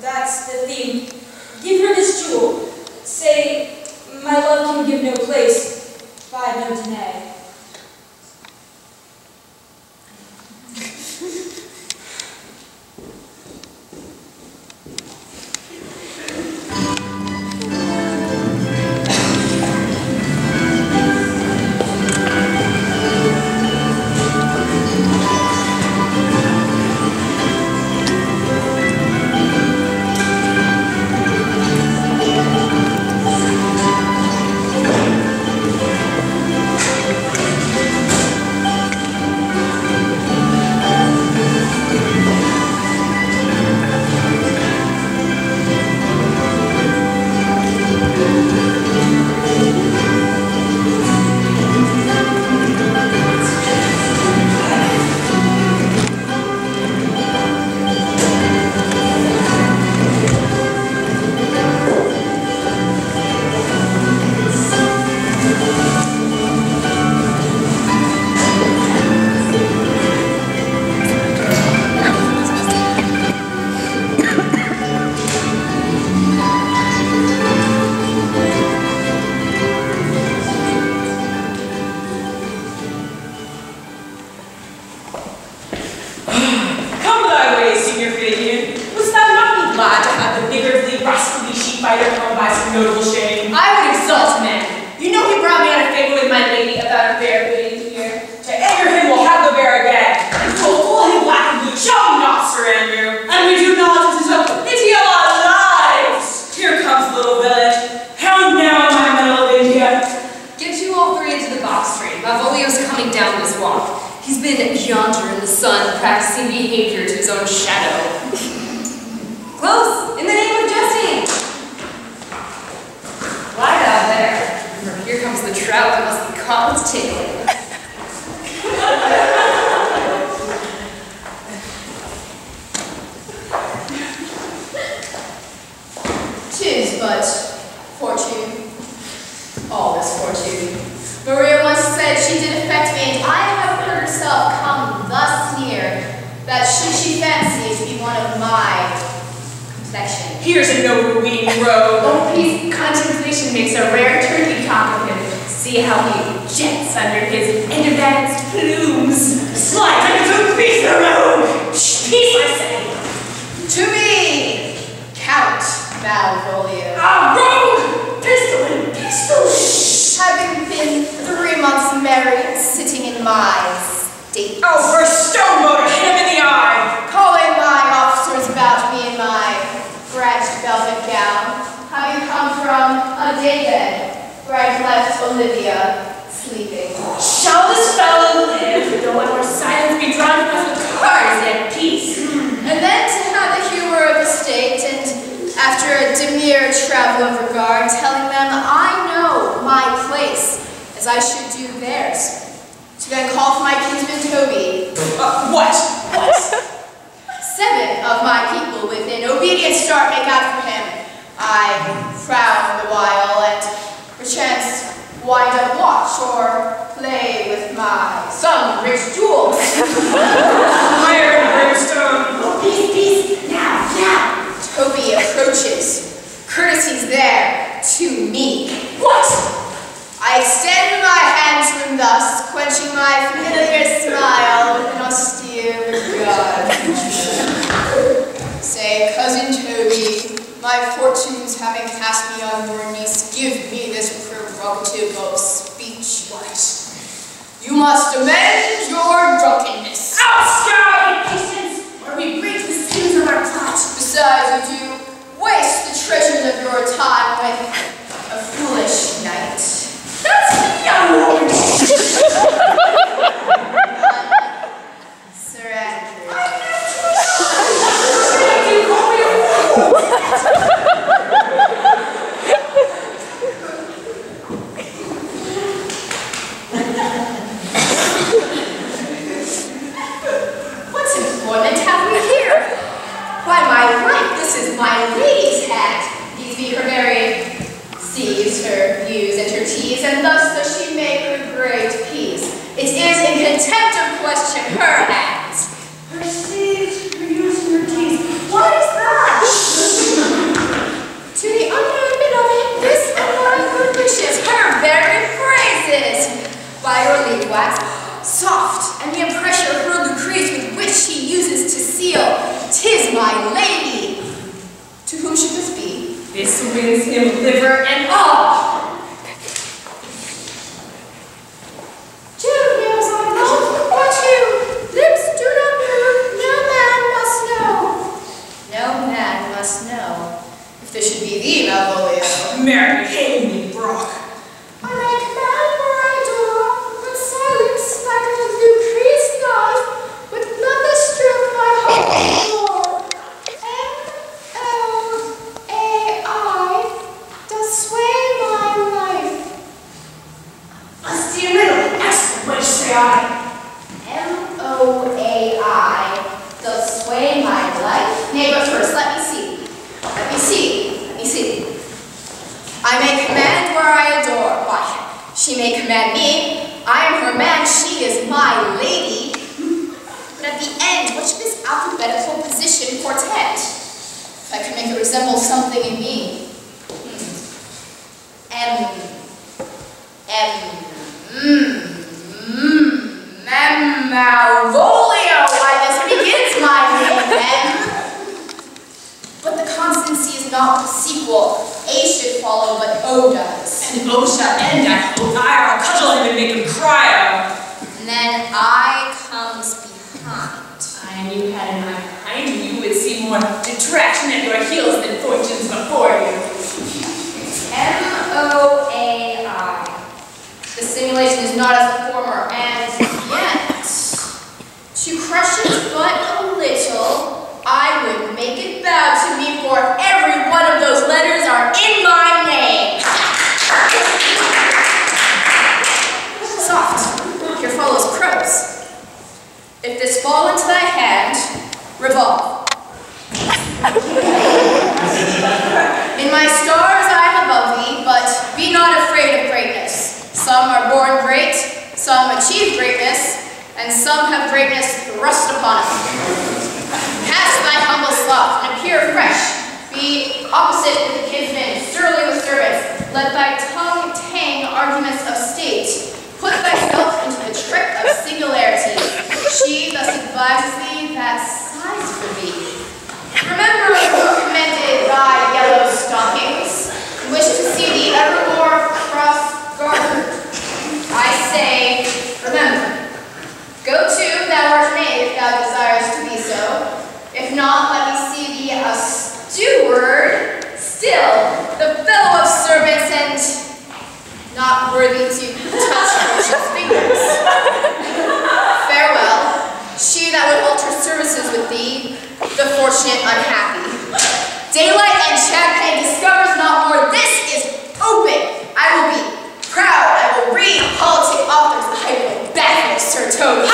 That's the thing. Give her this jewel. Say, my love can give no place, by no denay. I extend my hand to him thus, quenching my familiar smile with an austere God. Say, Cousin Toby, my fortunes having cast me on your niece, give me this prerogative of speech. What? You must amend your drunkenness. Outside, patience, or we break the sins of our plot. Besides, you do waste the treasures of your time with a foolish knight. That's me, young woman. Sir Andrew. You call me a fool. What employment have we here? Why, my life, this is my lady's hat. These be her very C's, her U's, and her T's, and thus does she make her great peace. It is in contempt of question her hat. Her C's, her U's, and her T's. What is that? To the unknown beloved, this and my good wishes, her very phrases. By your leave wax, soft, and the impression of her decrees with which she uses to seal. 'Tis my lady. To whom should this be? This wins him liver and all. Two nails on mouth, or two lips do not move. No man must know. No man must know. If this should be thee, Malvolio. Mary, hail me, Brock. I make man where I door, with silence like a Lucre's knife, with another stroke my heart floor. M-O-A-I does sway my life. Must be a riddle. Excellent, which say I. M-O-A-I does sway my life. Nay, but first, let me see. Let me see. Let me see. I may command where I adore. Why, she may command me. I am her man. She is my lady. But at the end, what should this alphabetical position portend? If I could make it resemble something in me. Malvolio. Why, this begins my name, But the constancy is not the sequel. A should follow, but O does. And O shall end at O. I'll cudgel him and make him cry out. And then I comes behind. I knew you had an eye behind you. You would see more detraction at your heels than fortunes before you. M-O-A-I. The simulation is not as the former, and yet, to crush it but a little, I would make it bow to me, for every one of those letters are in my name. Soft. Here follows prose. If this fall into thy hand, revolve. In my stars I am above thee, but be not afraid of greatness. Some are born great, some achieve greatness, and some have greatness thrust upon them. Cast thy humble slough and appear fresh. Be opposite with the kinsmen, sterling with servants. Let thy tongue tang arguments of state. Put thyself into the trick of singularity. She thus advises thee that sighs for thee. Remember who commended thy yellow stockings, and wish to see thee evermore cross-gartered. I say, remember. Go to, thou art made, if thou desirest to be so. If not, let me see thee a steward, still the fellow of servants, and not worthy to touch fortune's fingers. Farewell, she that would alter services with thee, the fortunate unhappy. Daylight and champagne discovers not more. This is open. I will be proud. I will read politic authors. I will baffle Sir Toby.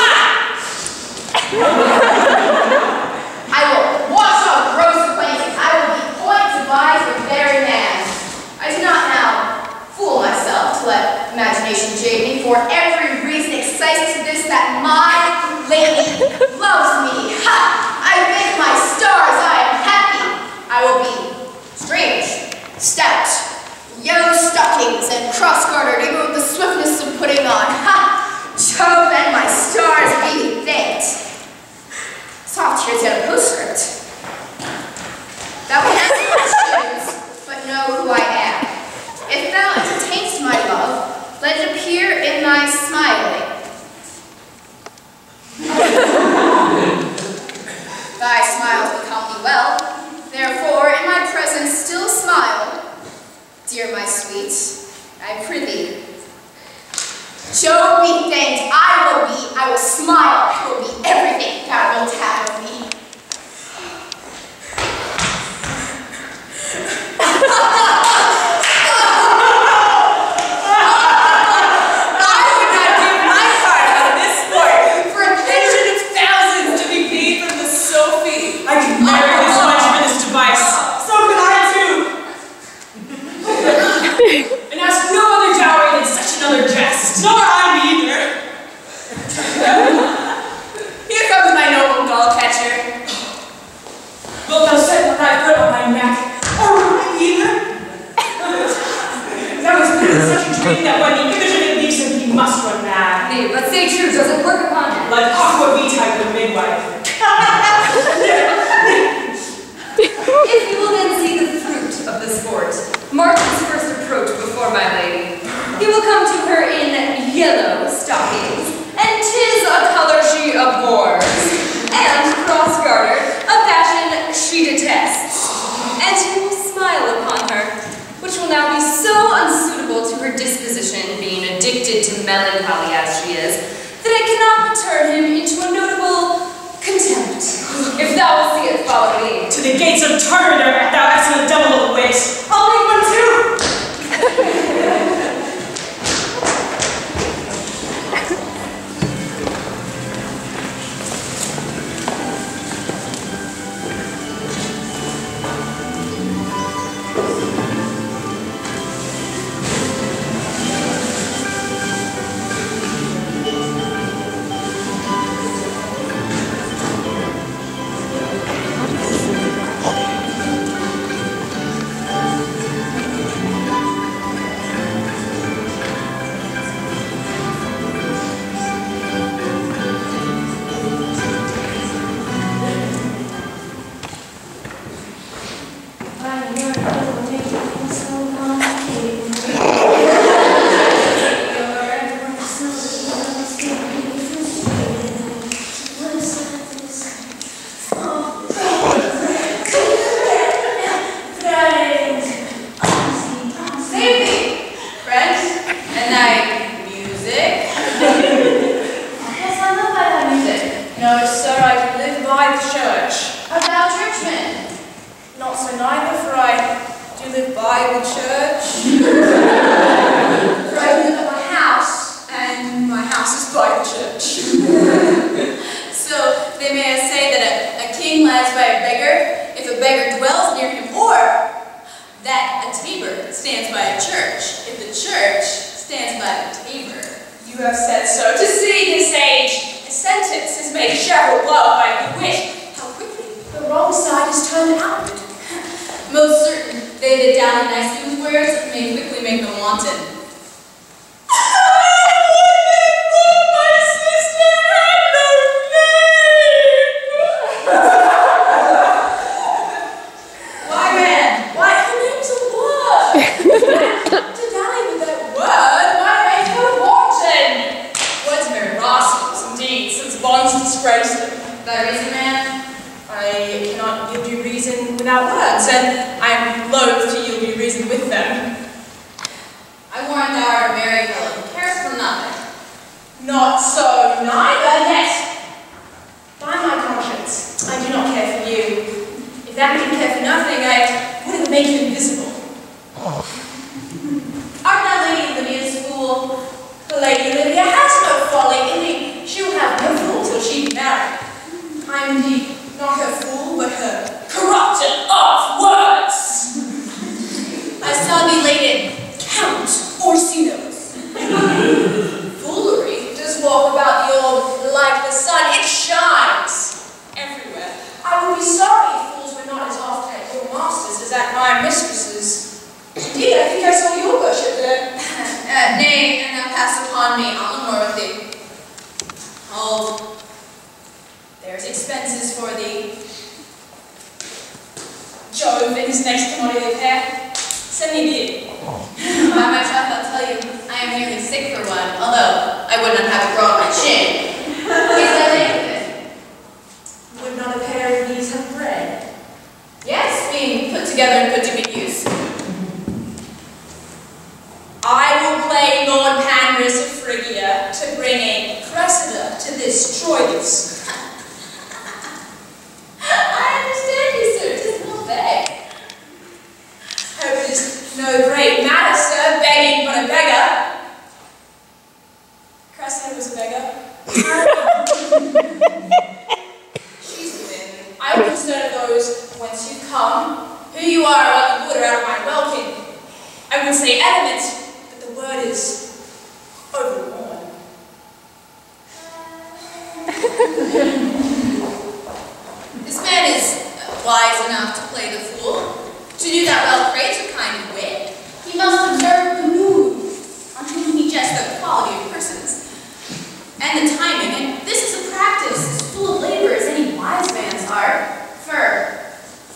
I will wash off gross acquaintance. I will be point to devise the very man. I do not now fool myself to let imagination be thanked. I will smile. I will be everything God will have of me. I could marry this much for this device. So could I too. And ask no other dowry than such another jest. Nor I either. Here comes my noble gull catcher. Wilt thou set thy foot on my neck? Or I either. That was such a dream that when the image of it leaves him, he must run mad. Nay, but say true, does it work upon him? Like aqua vitae with a midwife. If you will then see the fruit of the sport, mark his first approach before my lady. He will come to her in yellow stockings, and 'tis a color she abhors, and cross-gartered, a fashion she detests. And he will smile upon her, which will now be so unsuitable to her disposition, being addicted to melancholy as she is, that it cannot but turn him into a notable contempt. If thou wilt see it, follow me. To the gates of Tartar, thou excellent devil of wit. I'll make one too. I will play Lord Pandarus of Phrygia to bring this Rhoades. I understand you, sir. 'Tis no beg. Hope it is no great matter, sir, begging but a beggar. Cressida was a beggar. She's a win. I would consider those whence you come, who you are, what the water out of my welkin. I would say element, but the word is overworn. This man is wise enough to play the fool. To do that well praise a kind of wit. He must observe the mood on whom he jests the quality of persons, and the timing, and this is a practice as full of labor as any wise man's art, for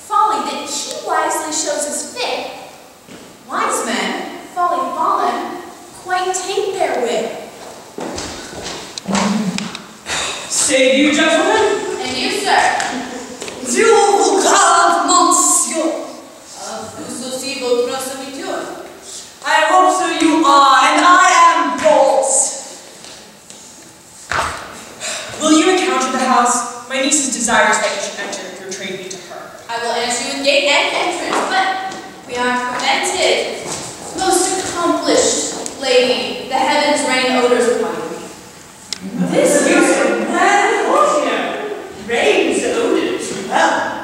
folly that he wisely shows as fit. Wise men, folly fallen, quite take their wit. Say you, gentlemen? And you, sir? You will call monsieur. Ceci votre serviteur. I hope so you are, and I am bold. Will you encounter the house? My niece desires that you should enter your trade me to her. I will answer you with gate and entrance, but we are prevented. Most accomplished lady, the heavens rain odors upon you. This is a mad courtier. Rains odors well.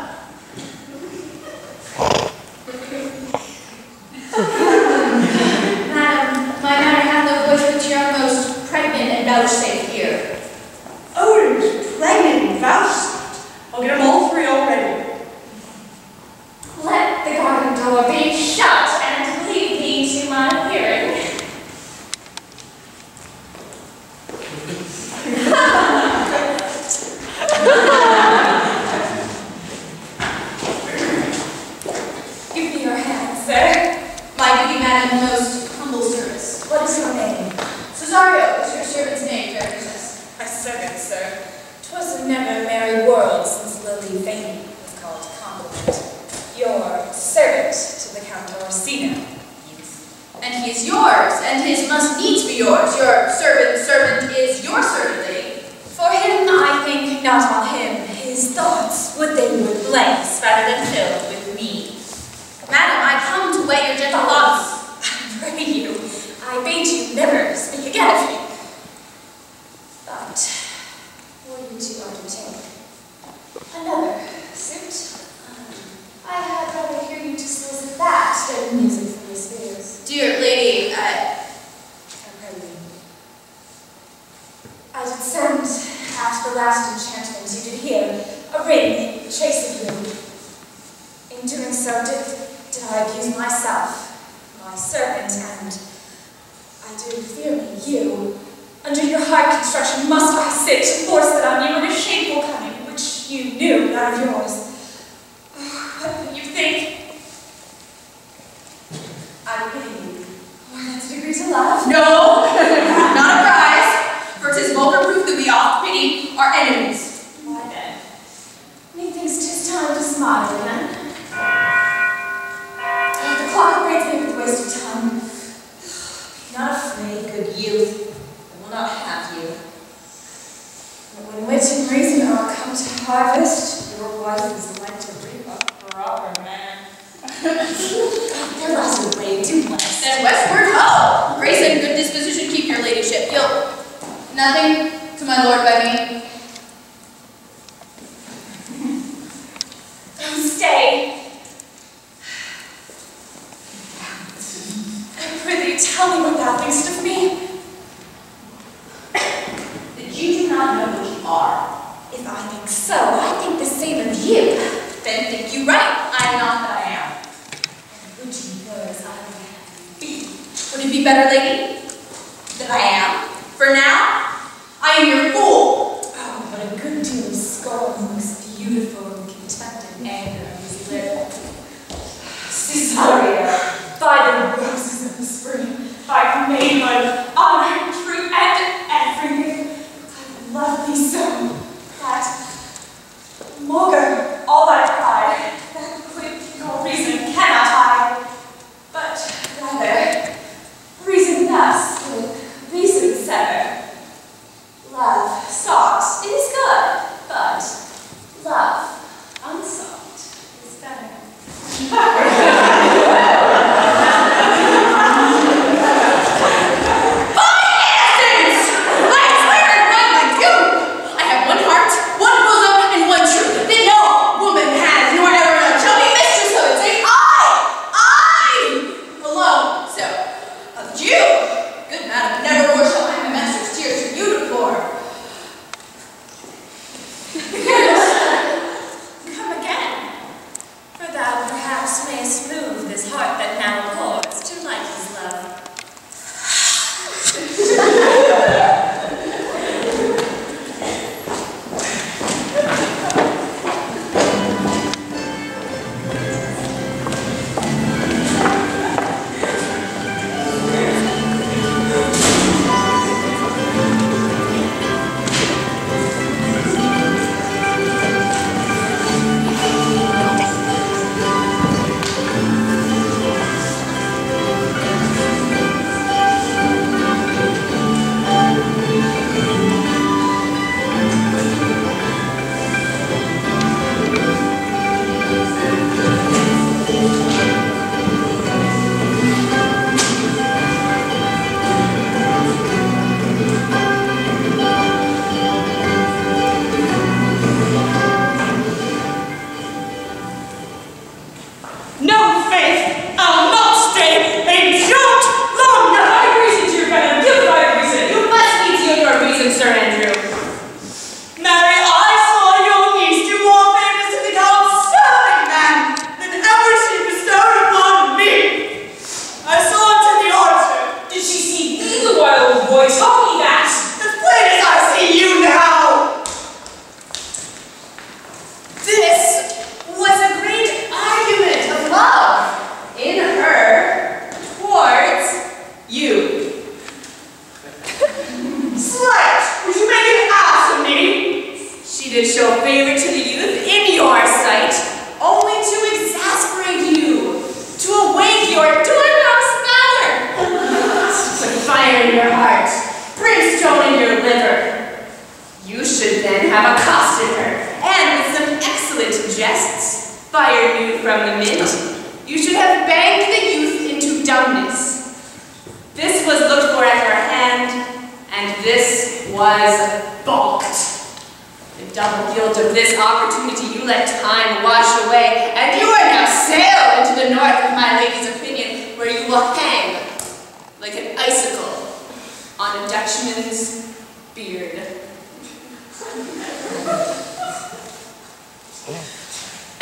Madam, my manner hath no voice but you are most pregnant and vouchsafe here. Odors, pregnant, and vouchsafed. I'll get them all three already. Let the garden door be shut and leave me to my hearing. Give me your hand, sir. My duty, madam, most humble service. What is your name? Cesario is your servant's name, fair princess. My servant, sir. 'Twas a never merry world since Lily Vane was called compliment. Your servant to the Count Orsino. And he is yours, and his must needs be yours. Your servant is your servant, lady. For him, I think not on him. His thoughts would they were blanks rather than filled with me. Madam, I come to weigh your gentle thoughts. I pray you, I bade you never speak again of him. But, were you to undertake another suit, I had rather hear you to solicit that than music from Miss Spears. Dear lady, I pray you. I did send, after the last enchantment you did hear, a ring chase of you. In doing so, did I abuse myself, my servant, and I do fear me, you. Under your hard construction must I sit to force that on you in a shameful cunning, which you knew not of yours. What would you think? I pity you. Or that's a degree to love. no, not a prize, for 'tis vulgar proof that we oft pity our enemies. Why then? Methinks 'tis time to smile again. The clock breaks me with wasted time. Be not afraid, good youth. I will not have you. But when wit and reason are come to harvest, your wife is like to reap a proper man. There lies a way too much. Then westward ho! Grace and good disposition keep your ladyship. You'll nothing to my lord by me. Stay. I prithee, tell me what thou thinkst of me. That you do not know what you are. If I think so, I think the same of you. Then think you right. I am not that I am. And would you were as I would have you be. Would it be better, lady, that I am? For now, I am your fool. Oh, but a good deal of scorn looks beautiful in the contented anger of his lip. Cesario, by the roses of the spring, by name of honor, truth, and everything, I love thee so, that maugre all thy pride, that quick your reason cannot hide, but rather reason that It is good, but love, unsolved, is better.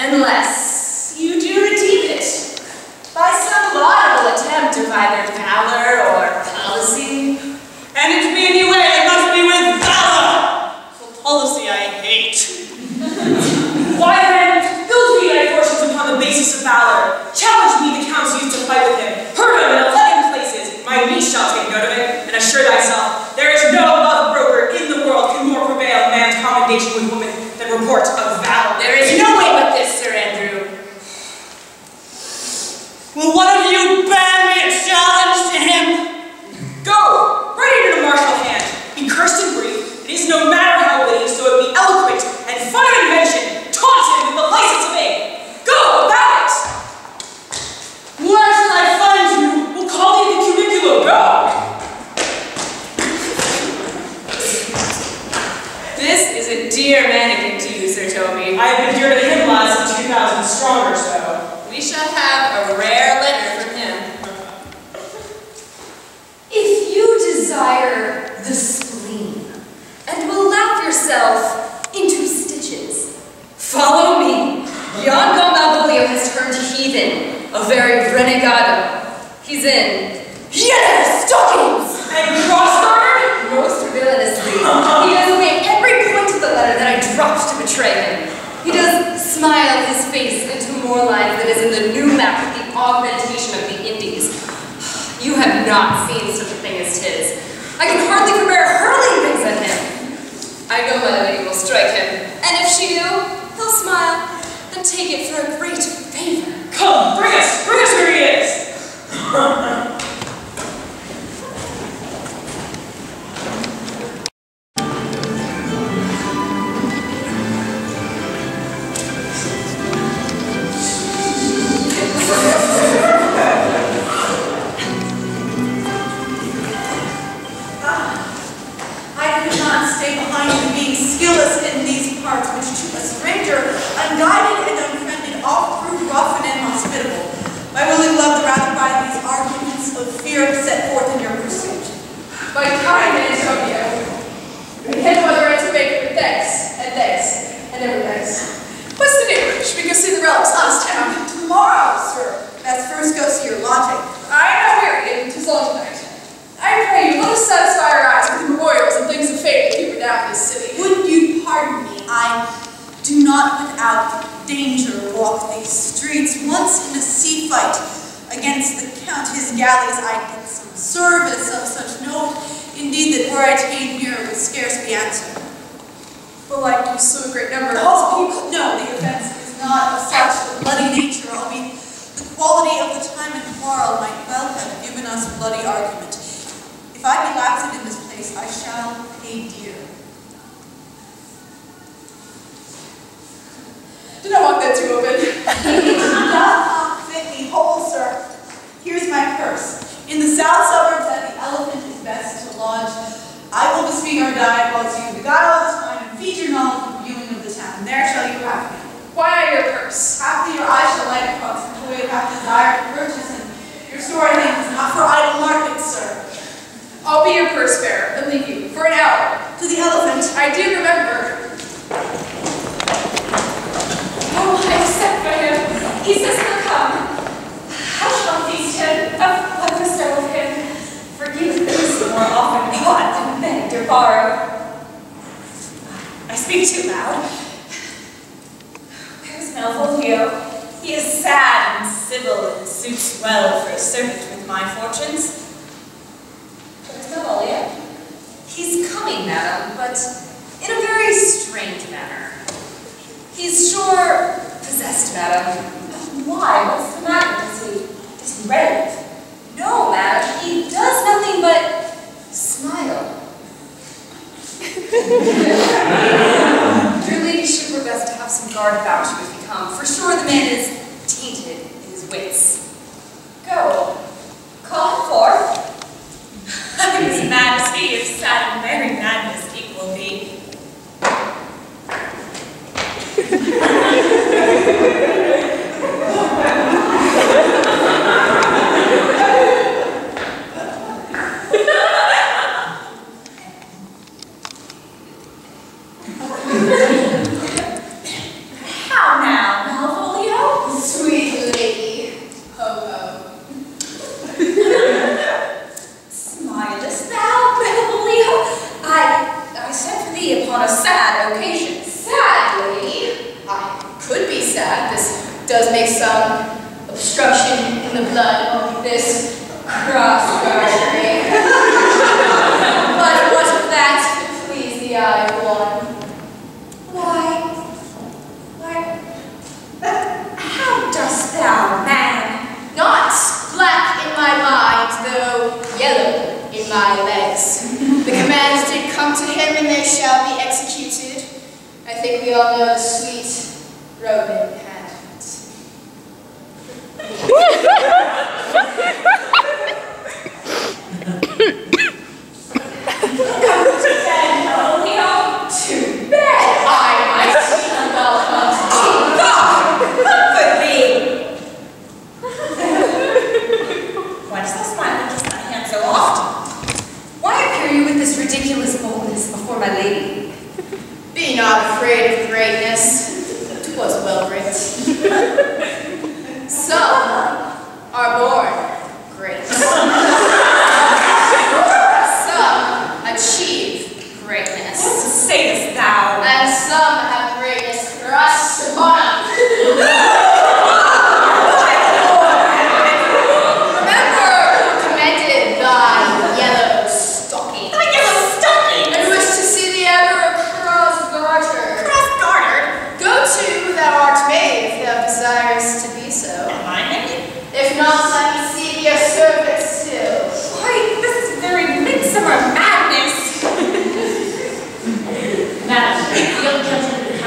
Unless you do redeem it by some laudable attempt of either valor or policy. And it be anyway, it must be with valor! For policy I hate. Why then, build me thy fortunes upon the basis of valor. Challenge me the counts used to fight with him. Hurt him in 11 places. My niece shall take note of it, and assure thyself, there is no love broker in the world can more prevail man's commendation with woman than report of valor. There is no way but this, Sir Andrew. Will one of you bear me a challenge to him? Go! Write it in a martial hand. Be cursed and brief. It is no matter how witty, so it be eloquent and fun of invention. Taunt him with the license of aid. Go about it! Where shall I find you? We'll call thee the cubiculo. Go! This is a dear mannequin to you, Sir Toby. I have been dear to him, lads, 2,000 strong or so. We shall have a rare letter from him. If you desire the spleen, and will laugh yourself into stitches, follow me. Yon Malvolio has turned heathen, a very renegado. He's in yellow stockings! And cross-gartered? Most villainously. He does obey every point of the letter that I dropped to betray him. He does smile his face into more lines that is in the new map with the augmentation of the Indies. You have not seen such a thing as tis. I can hardly forbear hurling things at him. I know my lady will strike him, and if she do, he'll smile, then take it for a great favor. Come, bring us where he is! pardon me, I do not without danger walk these streets. Once in a sea fight against the Count his galleys, I did some service of such note, indeed, that were I ta'en here would scarce be answered. Well, I do so a great number of people. No, the offense is not of such a bloody nature, albeit the quality of the time and quarrel might well have given us bloody argument. If I be lapsed in this place, I shall pay dear. Did I walk that too open? It does not fit me whole, sir. Here's my purse. In the south suburbs at the Elephant is best to lodge. I will bespeak our diet whilst you beguile the time and feed your knowledge with viewing of the town. There shall you have me. Why your purse? Haply your eye shall light across the way have desire to purchase, and your store, I think, is not for idle markets, sir. I'll be your purse bearer and leave you for an hour. To the Elephant. I do remember. Oh, I have sent for him. He says he'll come. I shall feast him. What bestow of him? Forgive things more often bought than begged or borrowed. I speak too loud. Where's Malvolio? He is sad and civil and suits well for a servant with my fortunes. Where's Malvolio? He's coming, madam, but in a very strange manner. He's sure possessed, madam. Why? What's the matter? Does he rave? No, madam. He does nothing but smile. Your ladyship were best to have some guard about you if you come. For sure the man is tainted in his wits. Go. Call him forth. I'm as mad as he is sad and very madness equal be. How now, Malvolio? Sweet lady. Ho ho. Smilest thou, Malvolio? I sent for thee upon a sad occasion. Sad lady. I could be sad. This does make some obstruction in the blood of this cross-artery. But what of that to please the eye of one? Why, how dost thou, man? Not black in my mind, though yellow in my legs. The commands did come to him, and they shall be executed. I think we all know the sweet Roman hand. To bed, I might welcome thee. God, comfort thee. Why dost thou smile and kiss thy hand so often? Why appear you with this ridiculous boldness before my lady? Be not afraid of greatness. 'Twas well writ. Some are born great. Some achieve greatness. What sayest thou? And some have greatness thrust upon them. Remember who commended thy yellow stocking. Thy yellow stocking? And wish to see thee ever cross-gartered. Cross-gartered? Go to, thou art made, if thou desirest to be so. Am I naked? If not, let me see thee a servant still. Why, this is very midsummer madness. Madam, the old gentleman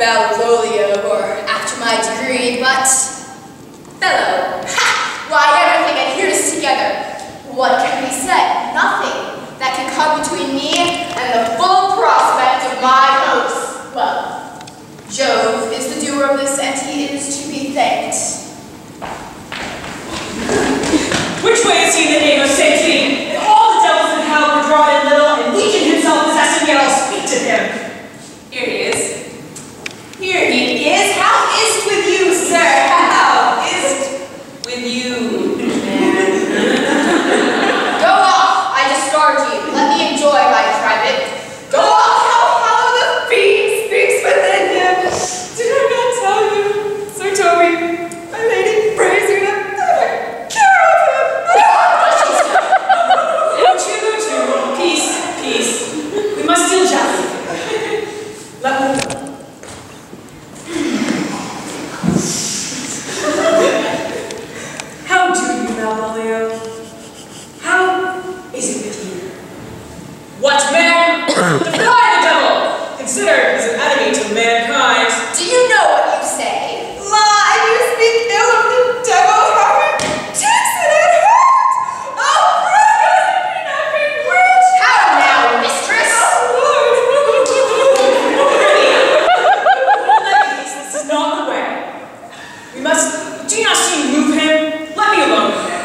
Malvolio, or after my degree, but fellow. Ha! Why, everything adheres together. What can be said? Nothing that can come between me and the full prospect of my hopes. Well, Jove is the doer of this, and he is to be thanked. Which way is he in the name of safety? And all the devils in hell were drawn in little, and Legion himself possessed him, yet I'll speak to him. Here he is. Here he is. How is it with you, sir? How is it with you, man? Go off! I discharge you. Let me enjoy my private. Go off! How the fiend speaks within him. Did I not tell you, Sir Toby? My lady prays you to never care of him. Peace, peace. We must still jolly. Let me go. How do you, Malvolio? How is it with you? What, man? Defy the devil! Consider he's an enemy to mankind. Do you know what you say? Lie, you speak ill of the devil. How takes it at heart? Oh, brother, be not bewitched. How now, mistress? Ladies, this is not the way. We must. Do you not see you move him? Let me alone with him.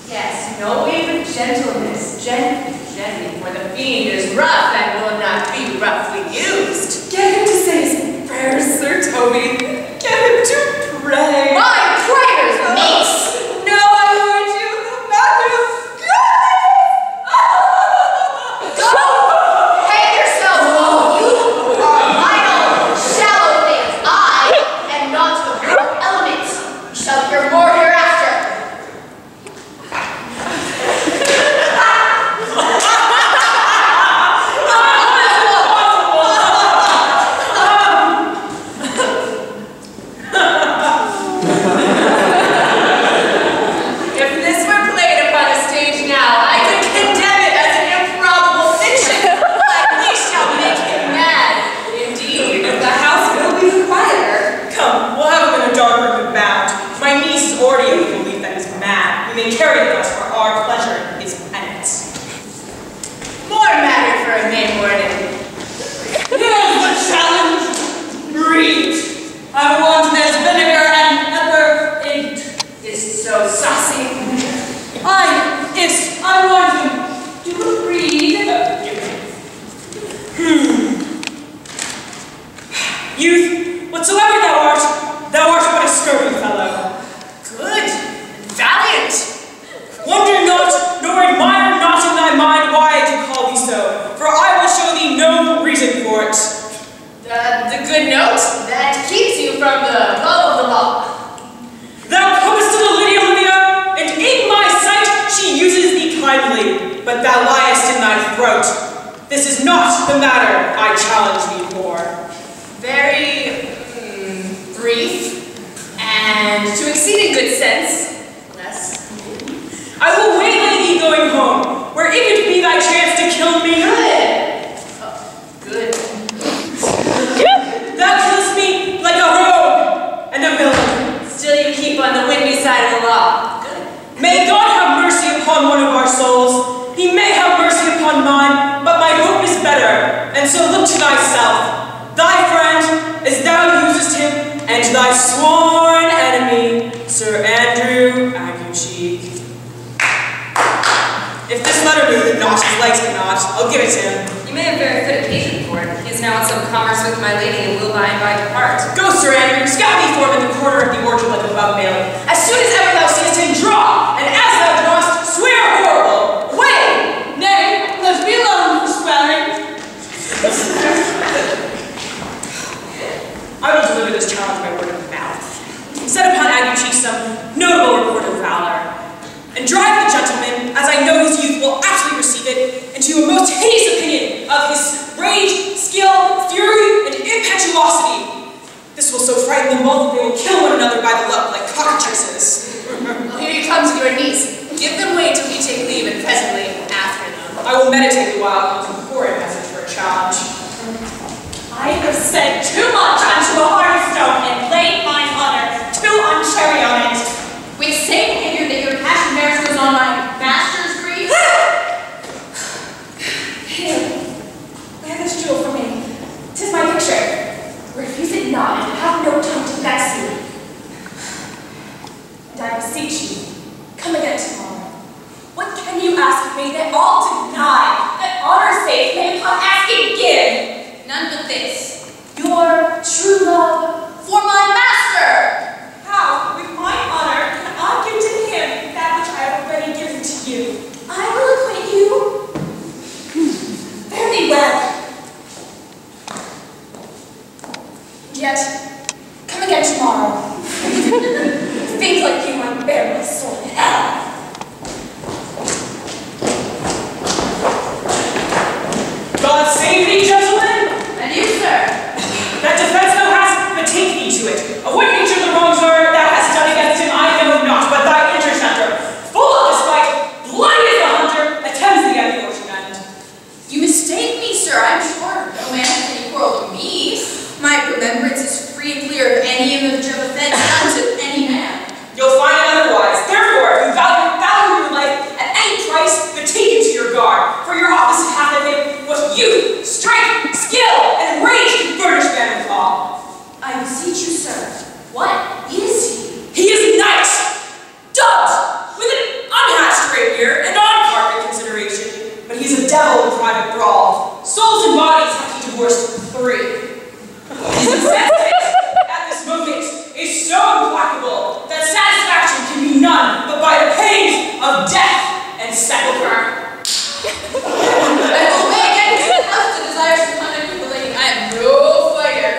Yes, no way but gentleness. Gently, for the fiend is rough and will not be roughly used. Get him to say his prayers, Sir Toby. Get him to pray. My prayers, mace! No, I warned you. The matter of Go! Hang yourself, all you are idle, shallow things. I am not the real element. You shall hear more hereafter. If this were played upon a stage now, I could condemn it as an improbable fiction. But we shall make him mad. Indeed, the house will be quieter. Come, we'll have him in a dark room and bound. My niece is already of the belief that he's mad. We may carry him thus for our pleasure, his penance. More matter for a May morning. Here's the challenge. Read. I want there's vinegar and pepper inked. Is so saucy. I want him to read. Youth, whatsoever thou art but a scurvy fellow. Good and valiant. Wonder not, nor admire not in thy mind why I do call thee so, for I will show thee no reason for it. The good note that keeps you from the blow of the law. Thou comest to the Lady Olivia, and in my sight she uses thee kindly, but thou liest in thy throat. This is not the matter I challenge thee for. Very brief and to exceeding good sense. Less. I will waylay thee going home, where if it be thy chance to kill me. Good. Thou killest me like a rogue and a villain. Still you keep on the windy side of the law. Good. May God have mercy upon one of our souls. He may have mercy upon mine, but my hope is better. And so look to thyself. Thy friend, as thou usest him, and thy sworn enemy, Sir Andrew Aguecheek. If this letter moved not, his legs cannot, I'll give it to him. You may have very fit occasion for it. He is now in some commerce with my lady and will by and by depart. Go, Sir Andrew, scout me for him in the corner of the orchard like a bug mail. As soon as ever thou seest him, draw, and as thou drawest, swear horrible. Away! Nay, let me alone for swearing. I will deliver this challenge by word of mouth. Set upon Aguecheek some notable report of valor, and drive the gentleman, as I know his youth will actually receive it, into a most hideous opinion of his rage, skill, fury, and impetuosity. This will so frighten them both that they will kill one another by the look, like cockatrices. Well, here he comes with your niece. Give them way till we take leave, and presently after them. I will meditate a while on some horrid message for a challenge. I I have said too much unto a hard stone and laid mine honor too unchary on it. With same figure that your passion bears goes on my master's grief. Here, lay this jewel for me. 'Tis my picture. Refuse it not, and have no tongue to vex me. And I beseech you, come again tomorrow. What can you ask of me that all deny, that honor's sake may upon asking give? None but this. Your true love For my master! How, with my honor, can I give to him that which I have already given to you? I will acquaint you. Very well. Yet, come again tomorrow. Things like you might bear my soul in hell. God save thee, gentlemen! And you, sir? That defense thou hast, but take thee to it. Of what nature the wrongs are thou hast done against him, I know not, but thy interceptor, full of despite, bloody as the hunter, attends thee at the ocean end. You mistake me, sir. I'm sure no man has any quarrel with me. My remembrance is free and clear of any image of offense done to any man. You'll find it otherwise. Therefore, if you value your life at any price, but take it to your guard, for your opposite hath in him what youth, strength, skill, and rage can furnish man withal. I beseech you, sir. What is he? He is knight, dubbed with an unhatched rapier and on-carpet consideration, but he's a devil in private brawl. Souls and bodies have he divorced 3. His resentment at this moment is so implacable that satisfaction can be none but by the pains of death and sepulchre. I will weigh again to the house the desires to conduct with the lady. I am no fighter.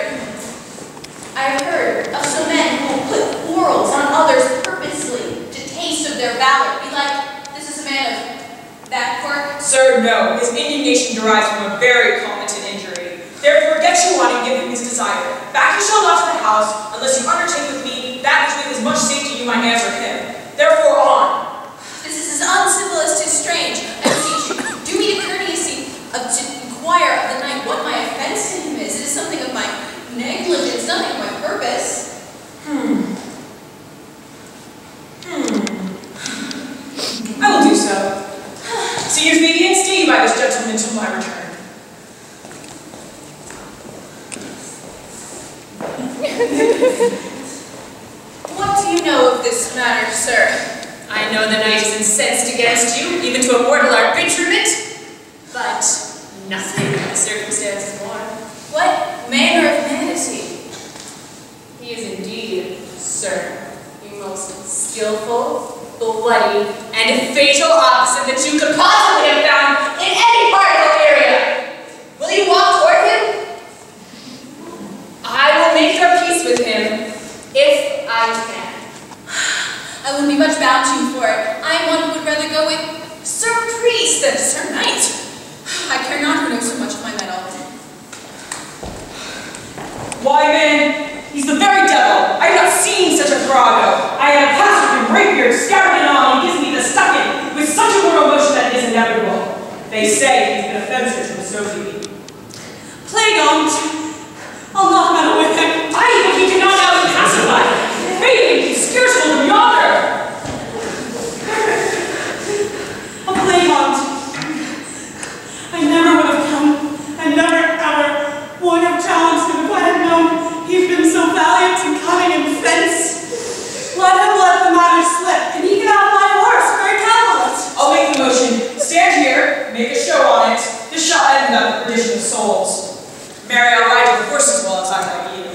I have heard of some men who will put quarrels on others purposely to taste of their valor. Be like, this is a man of that quirk. Sir, no. His indignation derives from a very competent injury. Therefore, get you one and give him his desire. Back you shall not to the house, unless you undertake with me that which with as much safety you might answer him. Therefore, on. This is as uncivil as 'tis strange. I beseech you, do me the courtesy to inquire of the knight what my offense to him is. It is something of my negligence, nothing of my purpose. I will do so. See you be and stay by this gentleman till my return. What do you know of this matter, sir? I know the knight is incensed against you, even to a mortal arbitrament, but nothing of the circumstances more. What manner of man is he? He is indeed, sir, the most skillful, bloody, and fatal opposite that you could possibly have found in any part of the area. Will you walk toward him? I will make your peace with him, if I can. I wouldn't be much bound to you for it. I am one who would rather go with Sir Priest than Sir Knight. I care not who knows so much of my metal. Why, man, he's the very devil. I have not seen such a farrago. I have passed with him, rapier, scabbard and all, and he gives me the sucking with such a mortal motion that it is inevitable. They say he's been offensive to the Sophie. Plague on't. I'll not meddle with him. Aye, but he cannot now be pacified. Maybe he's scarce hold him yonder. A plague on't. I never would have come. I never, ever would have challenged him if I had known he'd been so valiant and cunning and fence. Let him let the matter slip, and he can have my horse for a cavallet. I'll make the motion. Stand here, make a show on it. This shall end the perdition of souls. Mary, I'll ride your horse as well as I ride you.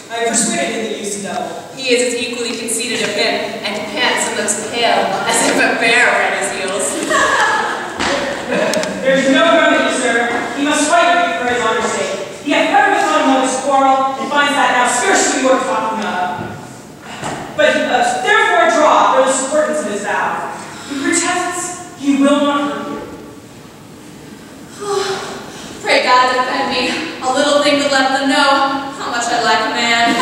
I have persuaded him to use the devil. He is as equally conceited of him, and pants and looks pale, as if a bear were at his heels. There's no remedy, sir. He must fight with you for his honor's sake. He hath never been on his quarrel, and finds that now scarcely worth talking of. But therefore draw for the importance of his vow. He protests he will not hurt you. Pray God defend me. A little thing would let them know how much I like a man.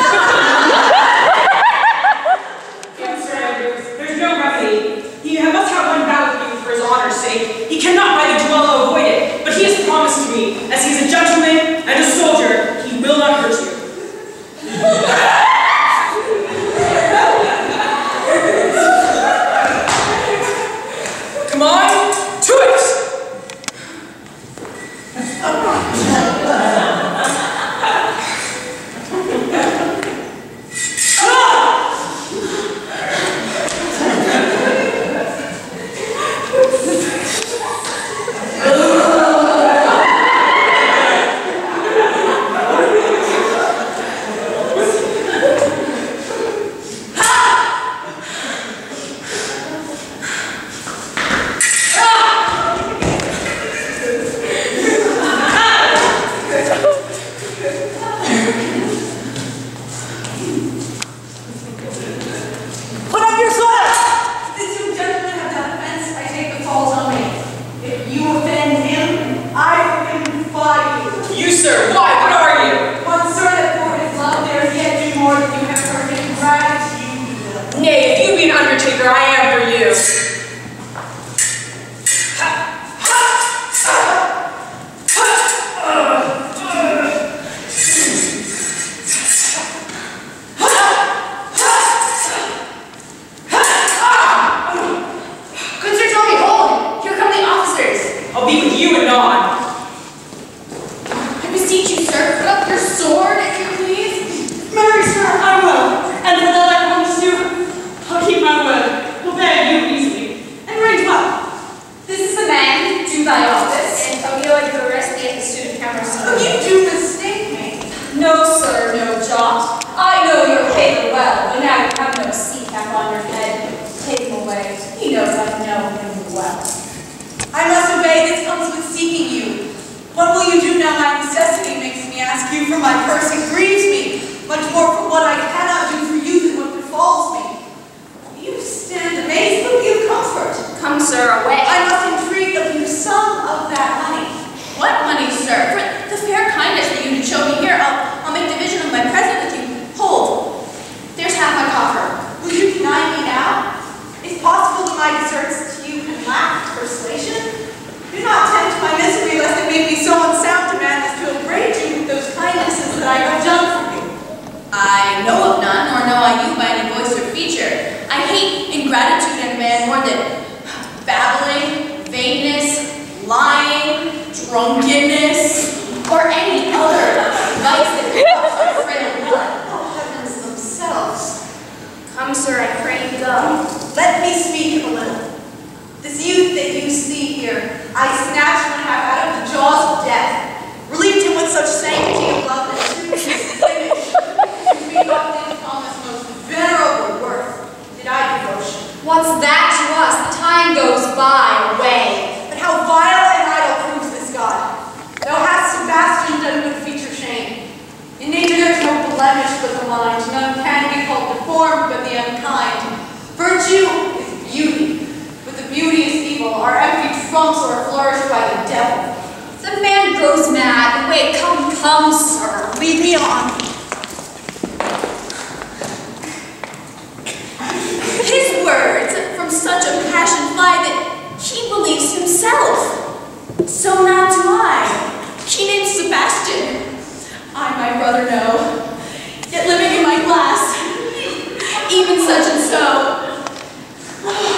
Yes, sir, there's no remedy. He must have one vow with you for his honor's sake. He cannot by the duello avoid it, but he has promised to me, as he is a gentleman sir? Why? What are you? One, sir, that for his love there is yet do more than you have heard in gratitude. Nay, if you be an undertaker, I am for you. Good sir, tell me, Holden. Here come the officers. I'll be with you and not. I beseech you, sir, put up your sword, if you please. Marry, sir, I will. And for that I promise you, I'll keep my word. Will bear you easily. And range well. This is the man, do thy office, and Antonio and the rest the student cameras. Oh, you do mistake me. No, sir, no jot. I know your favor well, but now you have no sea cap on your head. Take him away. He knows I know him well. I must obey. This comes with seeking you. What will you do now? My necessity makes me ask you for my purse. It grieves me much more for what I cannot do for you than what befalls me. You stand amazed, but give comfort. Come, sir, away. I must entreat of you some of that money. What money, sir? For the fair kindness that you did show me here, I'll make division of my present with you. Hold. There's half my coffer. Will you deny me now? It's possible that my deserts to you can lack persuasion. Do not tempt my misery, lest it make me so unsound to man as to upbraid you with those kindnesses that I have done for you. I know of none, nor know I you by any voice or feature. I hate ingratitude in man more than babbling, vainness, lying, drunkenness, or any other vice that corrupts our frail blood. Oh, heavens themselves. Come, sir, I pray you go. Let me speak a little. This youth that you see here, I snatched and have out of the jaws of death, relieved him with such sanctity of love that soon his image to be often Thomas' most venerable worth, did I devotion. What's that to us? The time goes by, away. But how vile and idle proves this God. Thou hast Sebastian done good feature shame. In nature there is no blemish but the mind, none can be called deformed but the unkind. Virtue is beauty, but the beauty is evil, our empty trumps are flourished by the devil. The man grows mad. Wait, come, sir. Lead me on. His words from such a passion fly that he believes himself. So now do I. He named Sebastian. I my brother know, yet living in my class, even such and so.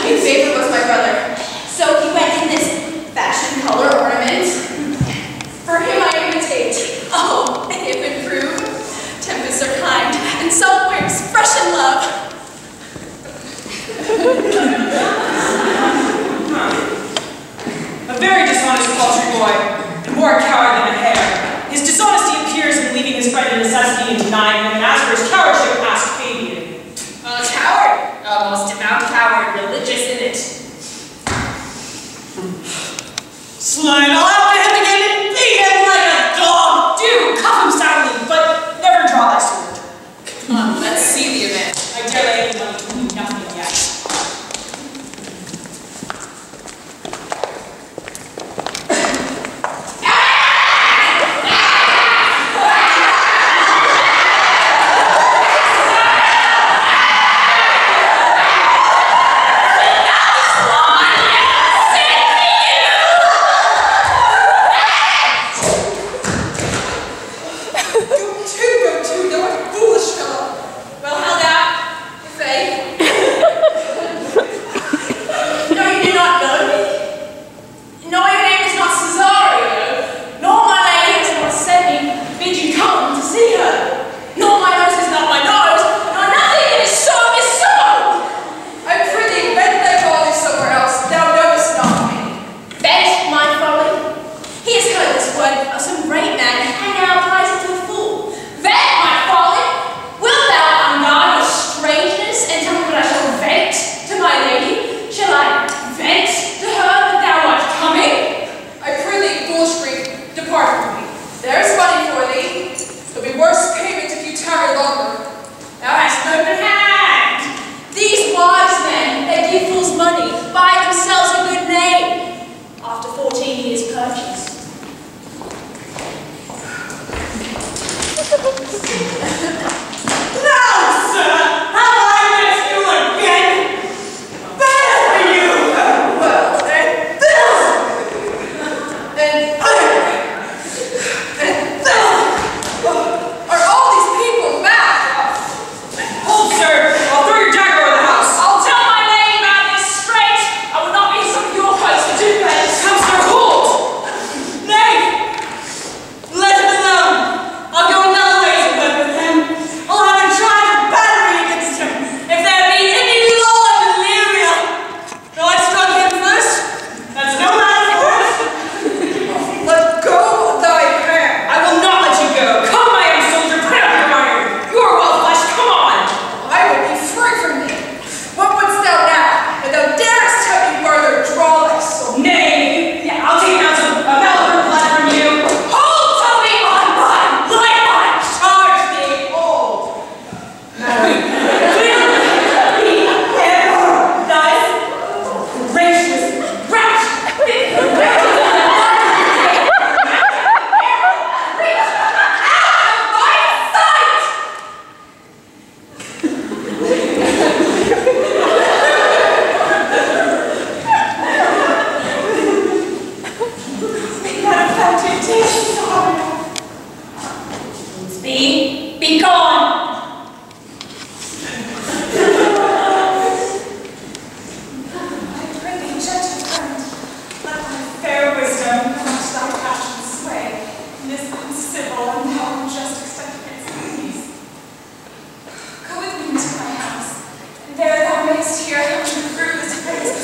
In favor was my brother, so he went in this fashion color ornament. For him I imitate. Oh, and if improve, tempests are kind, and some wears fresh in love. A very dishonest paltry boy, and more a coward than a hare. His dishonesty appears in leaving his friend in necessity and denying him, and as for his cowardship, ask Fabian. A coward? A most devout coward, religious in it. Slide all after him again and beat him like a dog. Do cuff him soundly, but never draw thy sword. Come on, let's see the event. I dare lay anyone to do nothing yet.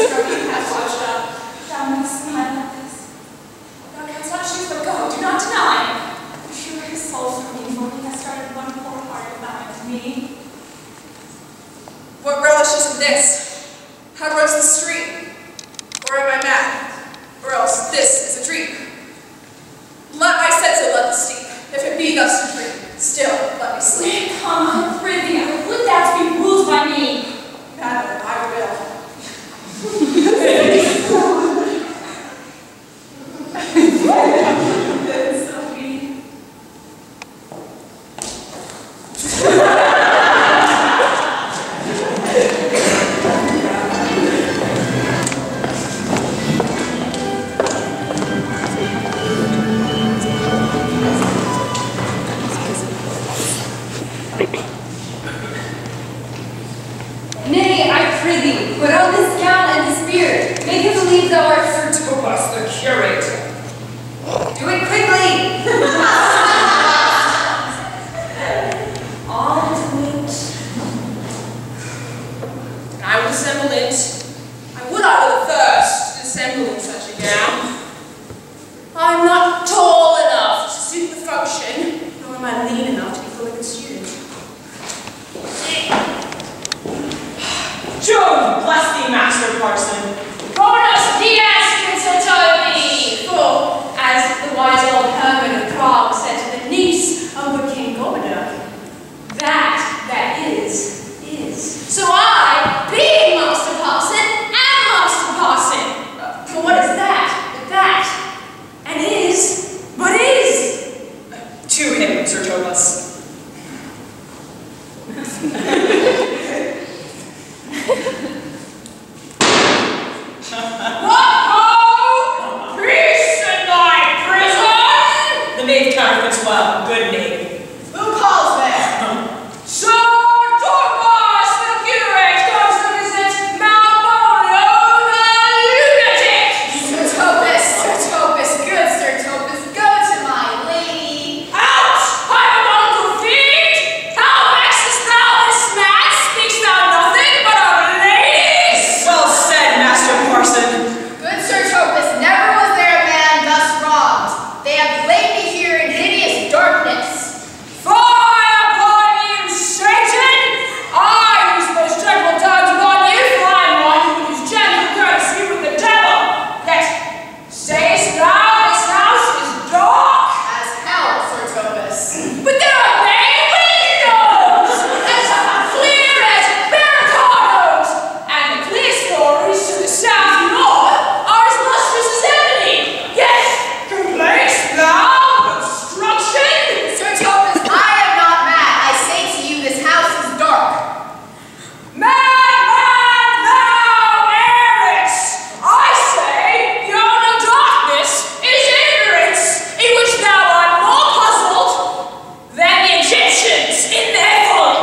from you have washed up. Thou must smile at this. Thou canst not choose but go, do not deny. Assure his soul from me, for he has started one poor heart of thine to me. What relishes in this? How runs the stream? Or am I mad? Or else this is a dream. Let my senses let the steep, if it be thus a dream. Still, let me sleep. Come, I prithee, I would thou be ruled by me. Madam, I will. So weak. Nay, I prithee, put on this gown and this beard. Make him believe thou art Sir Topus, the curate. Do it quickly! All tweet. I will dissemble it. I would out of the thirst to dissemble in such a gown. I'm not tall enough to suit the function, nor am I lean enough to be full of a student. Jove, bless thee, Master Parson. Buenos dias, Consultomi! For, as the wise old hermit of Prague said to the niece of the King Governor, that is. So I, being Master Parson, am Master Parson. For what is that but that? And is, but is. To him, Sir Thomas. What ho! Peace in thy prison! The knave counterfeits well, good knave. Who calls there? Sir Thomas, the curate, comes to visit Malvolio the lunatic! Sir Topus, good Sir Topus, go to my lady. Out! I am on to feed! How vexest thou this man? Speakst thou nothing but of ladies? Well said, Master Parson. Good Sir Topus, never was there a man thus wronged. They have laid me here in hideous darkness. Fire upon you, Satan! I whose most dreadful times upon you, for I am one who is gentle courtesy with the devil. Yet, sayest thou this house is dark? As hell, Sir Topus. But there are many windows, as clear as barricadoes, and the clear stories to the south and north are as lustrous as ebony. Yes, complaints thou of obstruction? Sir Topus, I am not mad. I say to you, this house is dark. Madman, thou errest! I say, the only darkness is ignorance, in which thou art more puzzled than the Egyptians in their folly.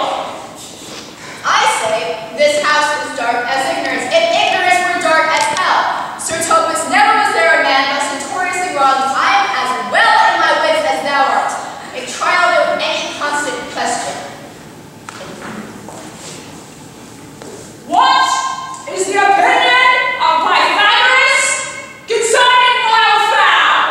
I say, this house is dark as ignorance, if ignorance were dark as hell. Sir Topus, never was there a man thus notoriously wronged. I am as well in my wits as thou art. A child of any constant question. What is the opinion of Pythagoras concerning wild fowl?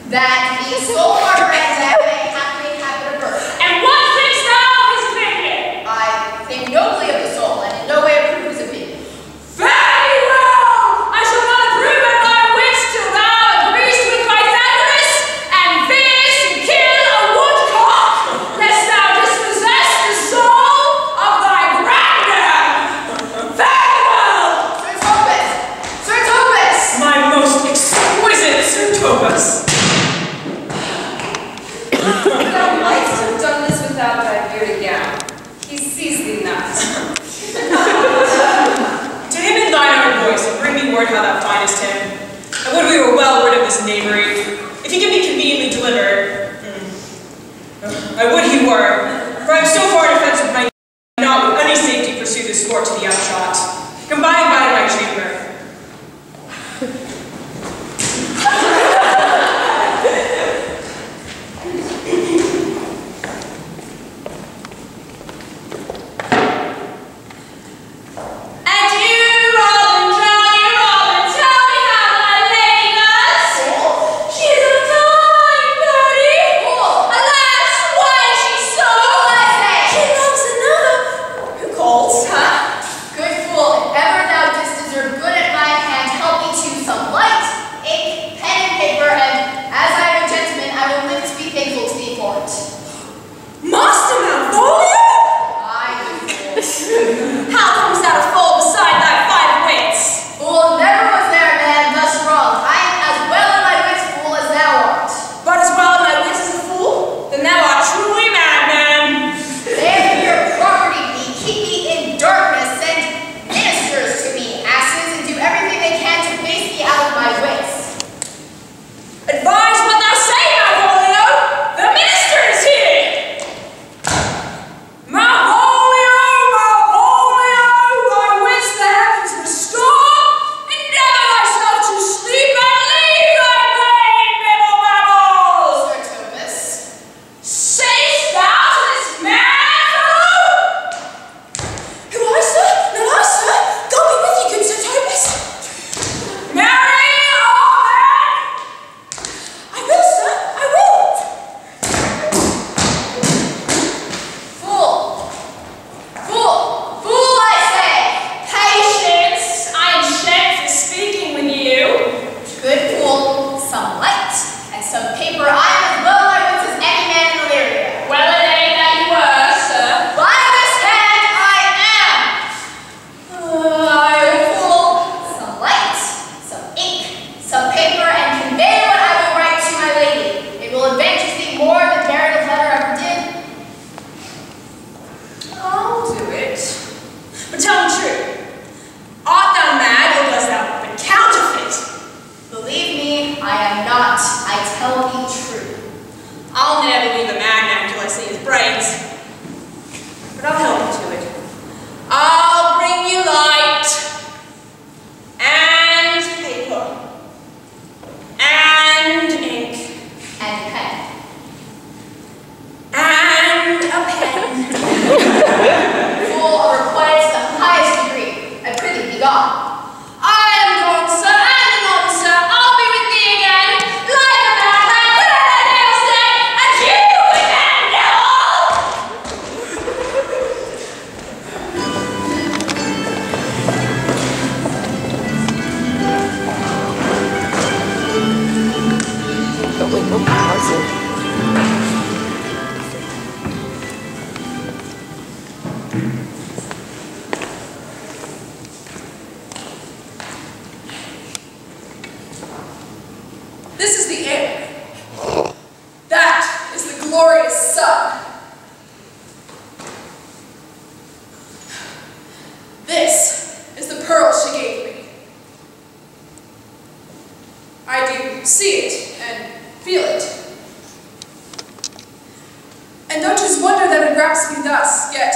That the soul are bred that may happily habit a birth. And what thinkst thou of his opinion? I think nobly of the soul, and in no way approve his opinion. Very well! I shall not approve of thy wits till thou agreest with Pythagoras, and fearest to kill a woodcock, lest thou dispossess the soul of thy grandeur. Very well! Sir Topus! Sir Topus! My most exquisite Sir Thomas. wait, no pausing. This is the air. That is the glorious sun. This is the pearl she gave me. I do see it and feel it. And don't just wonder that it wraps me thus, yet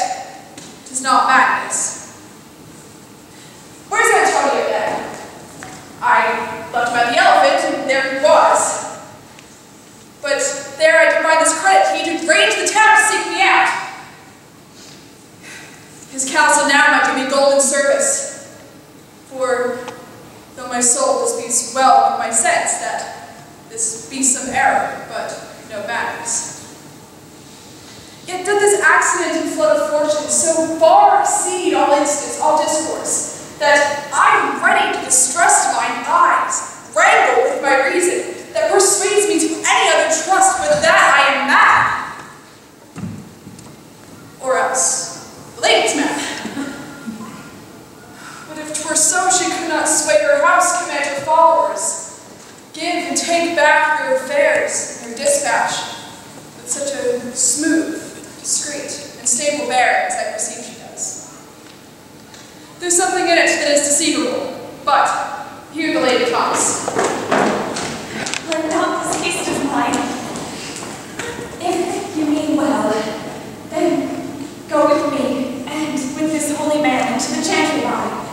it is not madness. Where's Antonio then? I left him at the elephant, and there he was. But there I could find this credit. He had ranged the town to seek me out. His counsel now might do me golden service. For though my soul disputes well with my sense that this be some error, but no matters. Yet doth this accident and flood of fortune so far exceed all instance, all discourse, that I am ready to distrust mine eyes, wrangle with my reason, that persuades me to any other trust but that I am mad. Or else, the lady's mad. But if 'twere so, she could not sway her house, command her followers, give and take back their affairs, their dispatch, with such a smooth, discreet, and stable bearing as I perceive she does. There's something in it that is deceivable, but here the lady comes. Let not this haste of mine. If you mean well, then go with me, and with this holy man to the chantry line.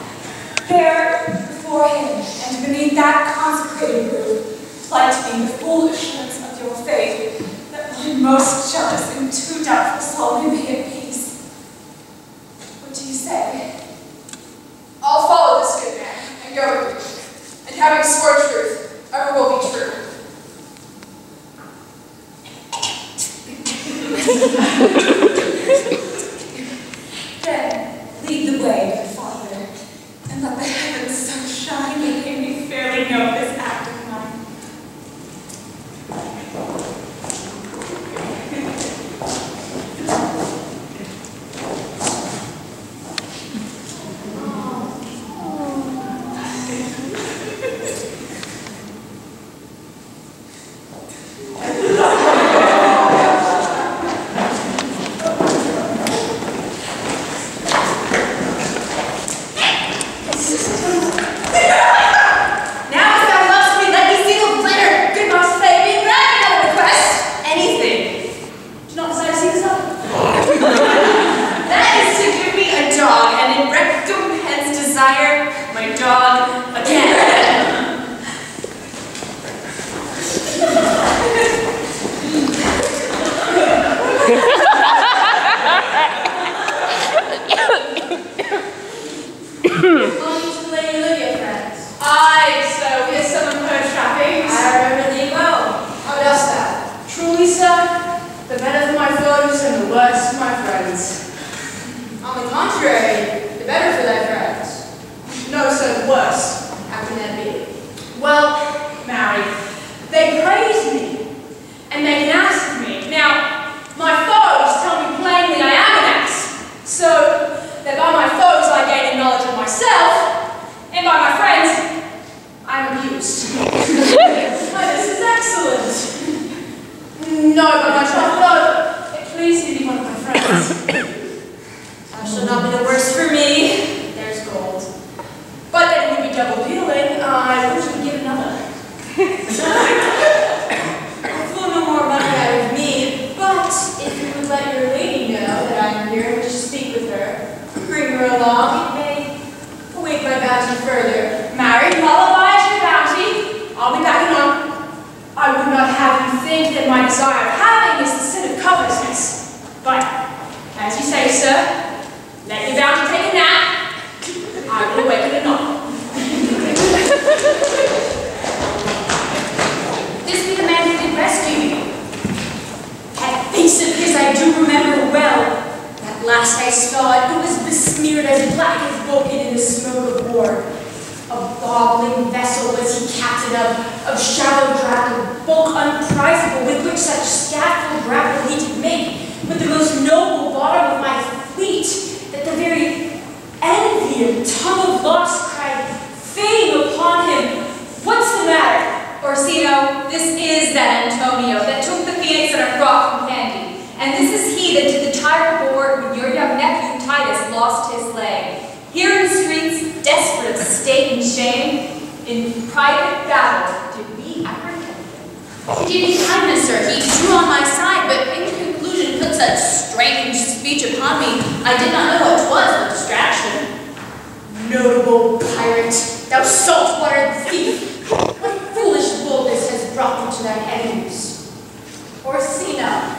There, before him, and beneath that consecrated roof, plight me the full assurance of your faith, that my most jealous and too doubtful soul may be at peace. What do you say? I'll follow this good man, and go with you, and having sworn truth, ever will be true. Then, lead the way, good Father, and let the heavens so shine that they may fairly know this act of mine. It was besmeared as black as Vulcan in the smoke of war. A bobbling Swabian vessel was he captain of shallow draught, bulk unprizable, with which such scatful grapple he did make, with the most noble bottom of my fleet, that the very envy and tongue of loss cried fame upon him. What's the matter? Orsino, this is that Antonio that took the phoenix and a rock from Candy. And this is he that did the tire aboard when your young nephew Titus lost his leg. Here in the streets, desperate of state and shame, in private battle did we apprehend him. He did me kindness, sir. He drew on my side, but in conclusion put such strange speech upon me, I did not know what 'twas but distraction. Notable pirate, thou salt-water thief, what foolish boldness has brought thee to thine enemies? Orsino,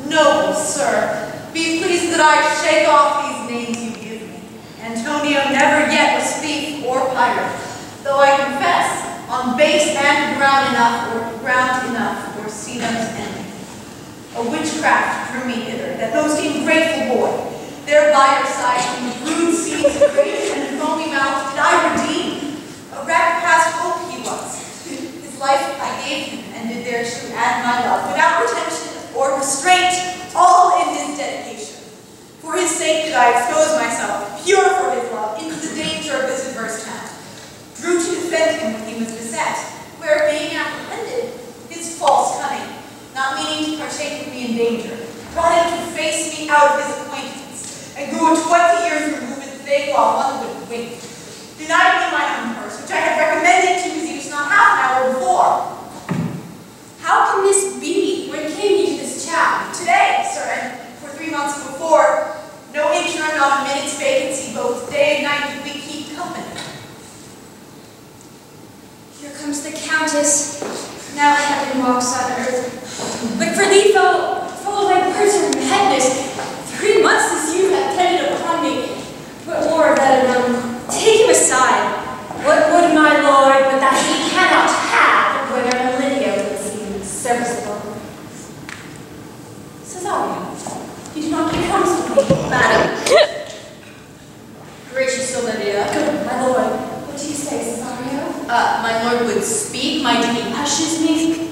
noble sir, be pleased that I shake off these names you give me. Antonio never yet was thief or pirate, though I confess, on base and ground enough Orsino's enemy. A witchcraft drew me hither, that most ingrateful boy, there by your side from the rude seas, great and foamy mouth, did I redeem. A wreck past hope he was. His life I gave him, and did thereto add my love, without retention or restraint, all in his dedication. For his sake did I expose myself, pure for his love, into the danger of this adverse town. Drew to defend him when he was beset, where being apprehended, his false cunning, not meaning to partake with me in danger, brought him to face me out of his acquaintance, and grew a 20 years removed with vague while one would wink. Denied me my own purse, which I had recommended to his use not half an hour before. How can this be? When came you to this town? Today, sir, and for 3 months before, no interim, not a minute's vacancy, both day and night did we keep company. Here comes the Countess. Now heaven walks on earth. But for thee, full of my person madness, 3 months this you have tended upon me. But more of that anon. Take him aside. What would my lord but that he cannot have where Lydia would seem serviceable? Cesario, you do not give comes to me, madam. Gracious Olivia. Good, my lord. What do you say, Cesario? My lord would speak, my deed hushes me.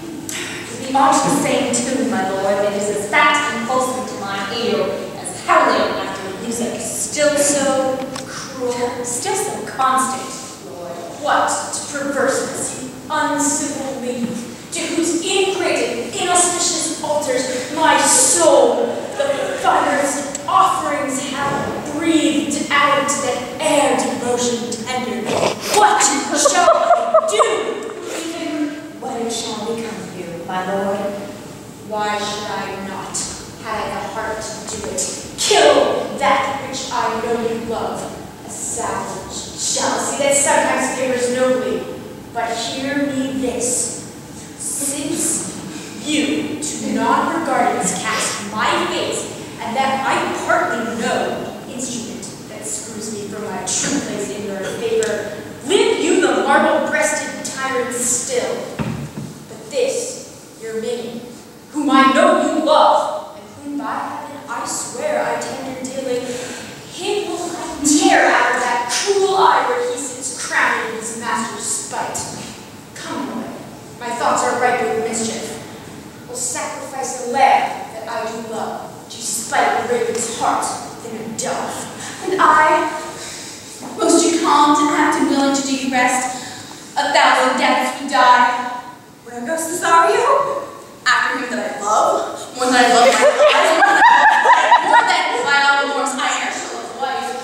We are to the same tune, my lord. It is as fat and pulsing to my ear as howling after music. Still so cruel, still so constant, Lord. What to perverseness, you uncivil league, to whose ingrated, inauspicious altars my soul, the fires and offerings have breathed out that air devotion tender. What shall I do? Even what it shall become of you, my lord. Why should I not, had I the heart to do it, kill that which I know you love, a savage jealousy that sometimes favors nobly. But hear me this, since you do not regard it as cast my face, and that I partly know instrument that screws me from my true place in your favor, live you the marble-breasted tyrant still. But this, your minion, whom I know you love, and whom by heaven I swear I tender dealing, him will I tear out of that cruel eye where he sits crowned in his master's spite. Come, boy, my thoughts are ripe with mischief. Will sacrifice a lamb that I do love, to spite a raven's heart than a dove. And I, most you calmed and apt and willing to do you rest, 1,000 deaths would die. Where goes Cesario? After him that I love, More than I love my eyes, more than my Albamore's iron shall love wife.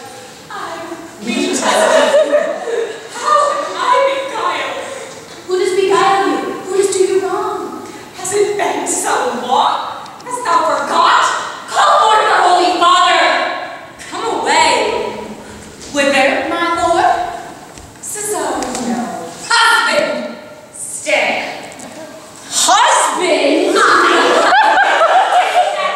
How am I beguiled? Who does beguile you? Who does do you wrong? Has it been so long? Hast thou forgot? Call forth the Holy Father! Come away! Whither, my lord? Cesario. Husband! Stay. Husband? Take that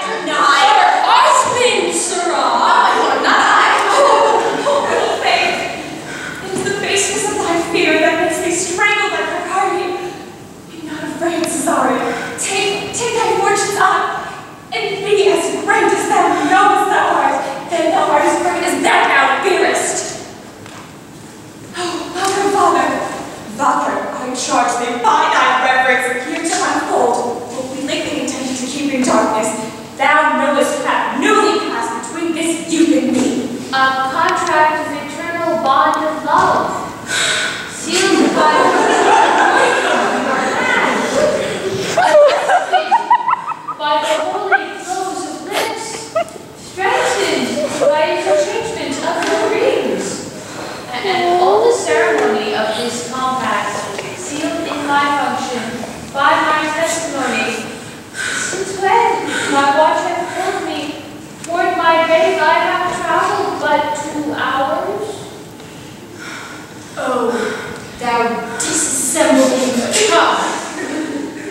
disassembling the trunk.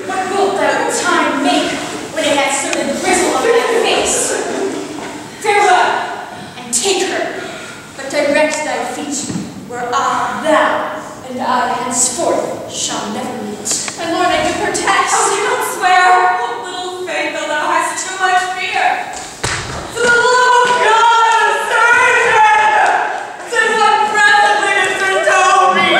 What wilt thou time make when it hath so the grizzle on thy face? Farewell, and take her, but direct thy feet where thou and I henceforth shall never meet. My lord, I do protest. Oh, you don't swear. Oh, little faith, though thou hast too much fear. For the love of God, surgeon! Send one presently to Sir Toby.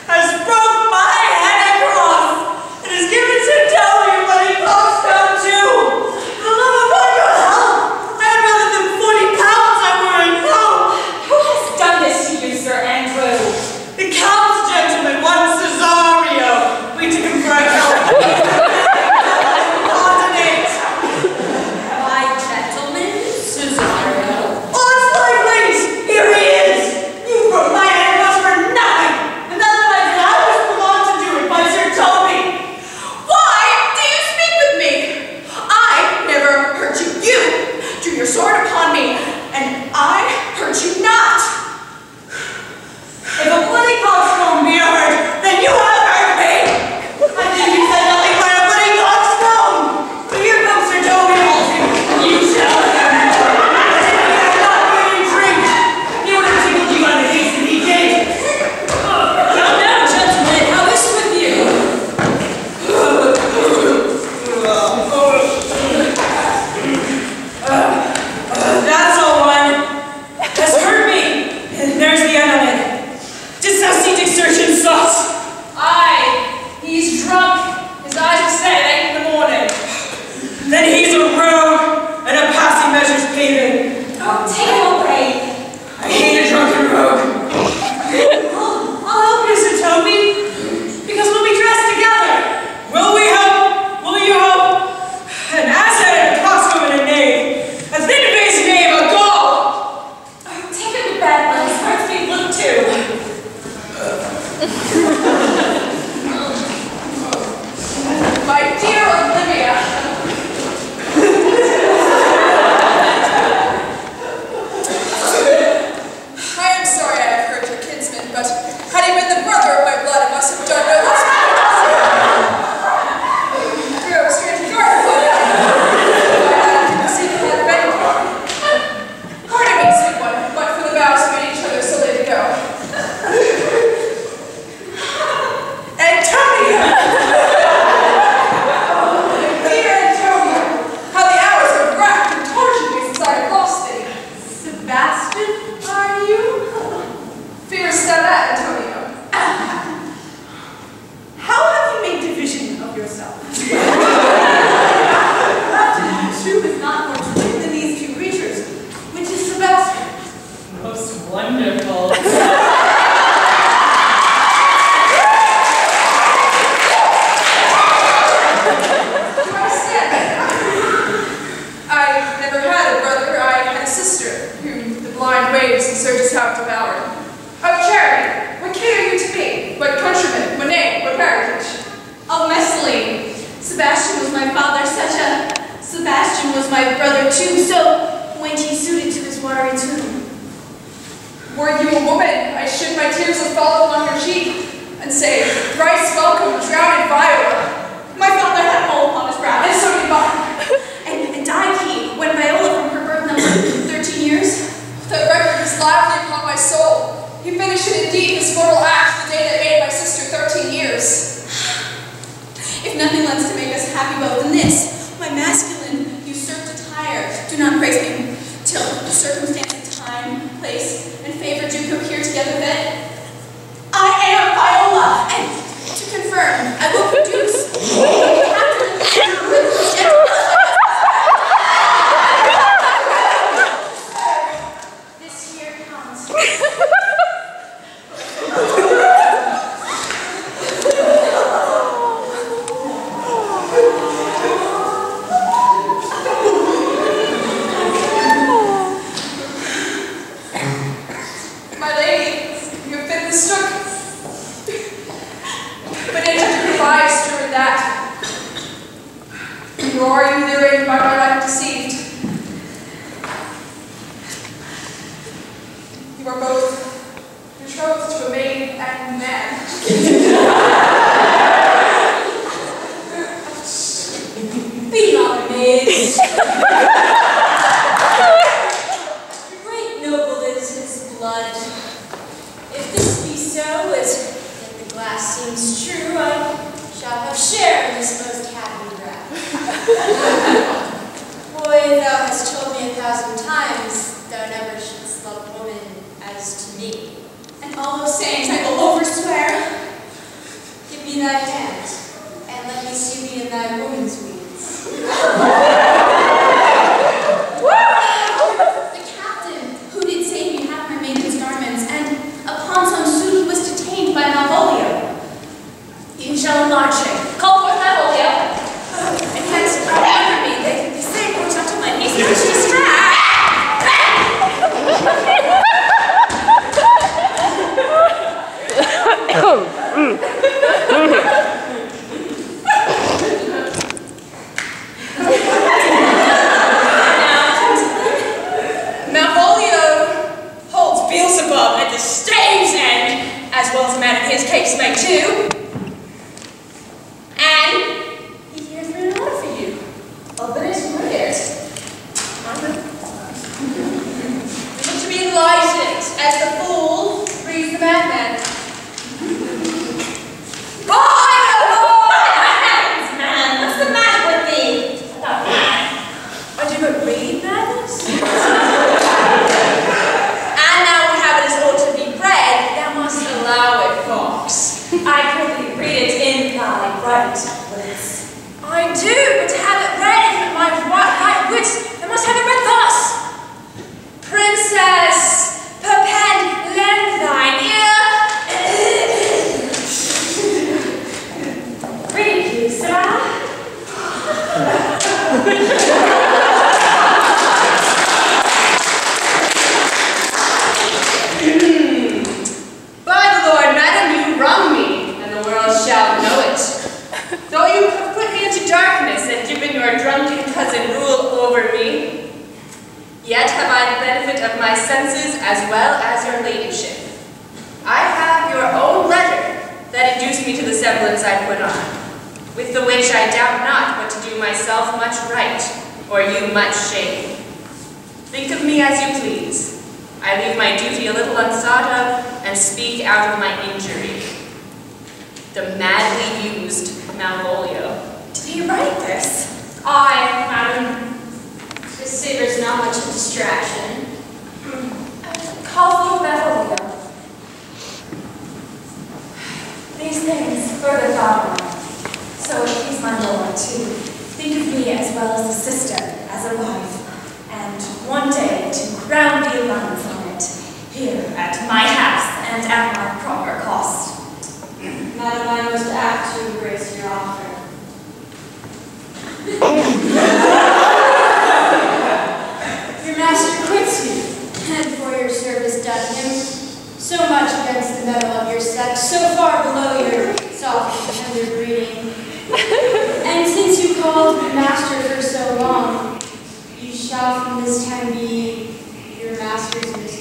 Has broke my head across. It is given to Toby, but he goes down too. For the love of God, your help. I had rather than 40 pounds I were in home. Who has done this to you, Sir Andrew? The Count's gentleman, one Cesario. We took him for a help. Continent. My gentleman, Cesario. Oh, it's my place! Here he is! You broke my head across for nothing! And that's what I did. I was promoted to do it by Sir Toby. Why do you speak with me? I never hurt you. You drew your sword upon me, and I hurt you not. If a bloody coxcomb be hurt, then you have hurt me! I think you said nothing but a bloody coxcomb! But here comes Sir Toby Holden. You shall have it! I have not made drink! He would have tickled you on the case that he did! Come now, gentlemen, how is it with you? That's all one. Has hurt me. And there's the end of it. Didst thou see Dick Searchin sauce? Aye, he's drunk. His eyes are set at 8 in the morning. Then he's a rogue and a passing measures pagan. Oh, take him away. I hate a drunken rogue. I'll help you, Sir Toby, because we'll be dressed together. Will we help? Will you help? An asset and a coxcomb and a knave. A thin-faced knave, a Gaul! Oh, take him to bed, let his hearts be looked to. My dear Olivia. I am sorry I have hurt your kinsman, but had he been the brother of my blood, I must have done no less. We are straight to your Pardon me, sweet one, but for the vows we made each other so late ago. Antonia! Dear Antonia, how the hours have racked and tortured me since I have lost thee. Sebastian, are you? Fear step at Antonio. How have you made division of yourself? Troupe is not more true than these two creatures. Which is Sebastian? Most wonderful. I never had a brother, I had a sister, whom the blind waves and surges have devoured. Of charity, what kin are you to me? What countryman, what name, what parentage? Oh, Mescaline, Sebastian was my father, Sebastian was my brother too, so went he suited to his watery tomb. Were you a woman, I should my tears have fallen on your cheek, and say, thrice welcome, drowned Viola. My father had a mole upon his brow, and so did mine. And died he when Viola from her birth numbered 13 years? That record is lively upon my soul. He finished it indeed, his mortal act, the day that made my sister 13 years. If nothing lends to make us happy both than this, my masculine usurped attire, do not praise me till the circumstance of time, place, and favor do appear together then. I am Viola, and to confirm, I will produce this here counts. My lady, you have been mistook. But enter to provide last seems true, I shall have share in this most happy wrath. Boy, thou hast told me 1,000 times thou never shouldst love woman as to me. And all those sayings I will overswear. Give me thy hand, and let me see thee in thy woman's weeds. The captain, who did save me half my maiden's garments, and upon some suit was detained by Malvolio. You shall march him. Call forth Malvolio. And hence, remember me, they say, poor gentleman, he's much distressed. Malvolio holds Beelzebub at the stave's end, as well as a man of his case may too. And he hears me an order for you. Open his prayers. To be enlightened as the fool frees the madman. By the Lord! Man, what's the matter with thee? Not mad. I do but read madness. And now we have it as ought to be read, thou must allow it, Fox. I prithee read it in thy right words. I do, but to have it read in my right wits, I must have it read thus. Princess, perpend, lend thine ear. Read you, sir. By the Lord, madam, you wrong me, and the world shall know it. Though you have put me into darkness and given your drunken cousin rule over me, yet have I the benefit of my senses as well as your ladyship. I have your own letter that induced me to the semblance I put on, with the which I doubt not but to do myself much right, or you much shame. Think of me as you please. I leave my duty a little unsought of, and speak out of my injury. The madly used Malvolio. Did he write this? I, madam. This savors not much of distraction. Call forth Malvolio. These things further thought on. So it please my lord to think of me as well as a sister, as a wife, and one day to crown thee alone from it, here at my house and at my proper cost. Madam, I most apt to embrace your offer. Your master quits you, and for your service done him, so much against the mettle of your sex, so far below your soft and tender breeding. And since you called me master for so long, you shall from this time be your master's mistress?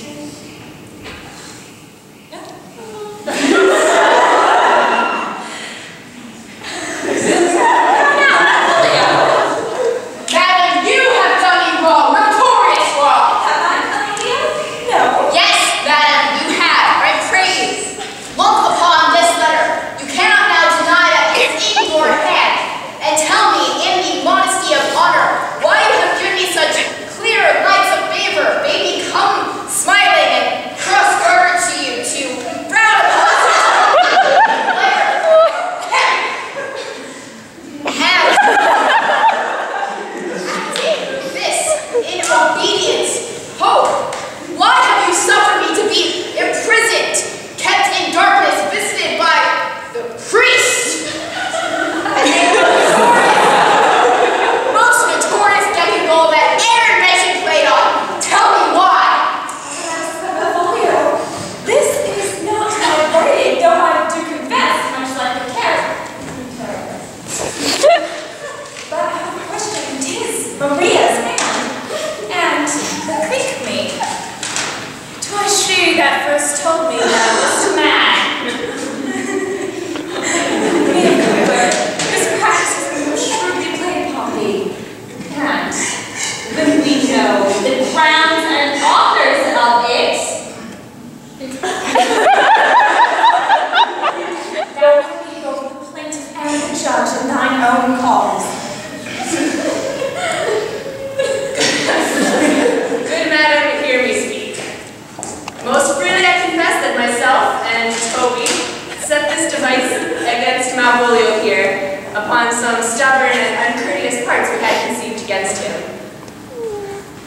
Madam, you have done me wrong, notorious wrong. Have I, Malvolio? No. Yes, madam, you have. I praise. Look upon this letter. You cannot now deny that it's in your hand. And tell me, in the modesty of honor, why you have given me such clear lights of favor. Baby, come Malvolio here upon some stubborn and uncourteous parts we had conceived against him.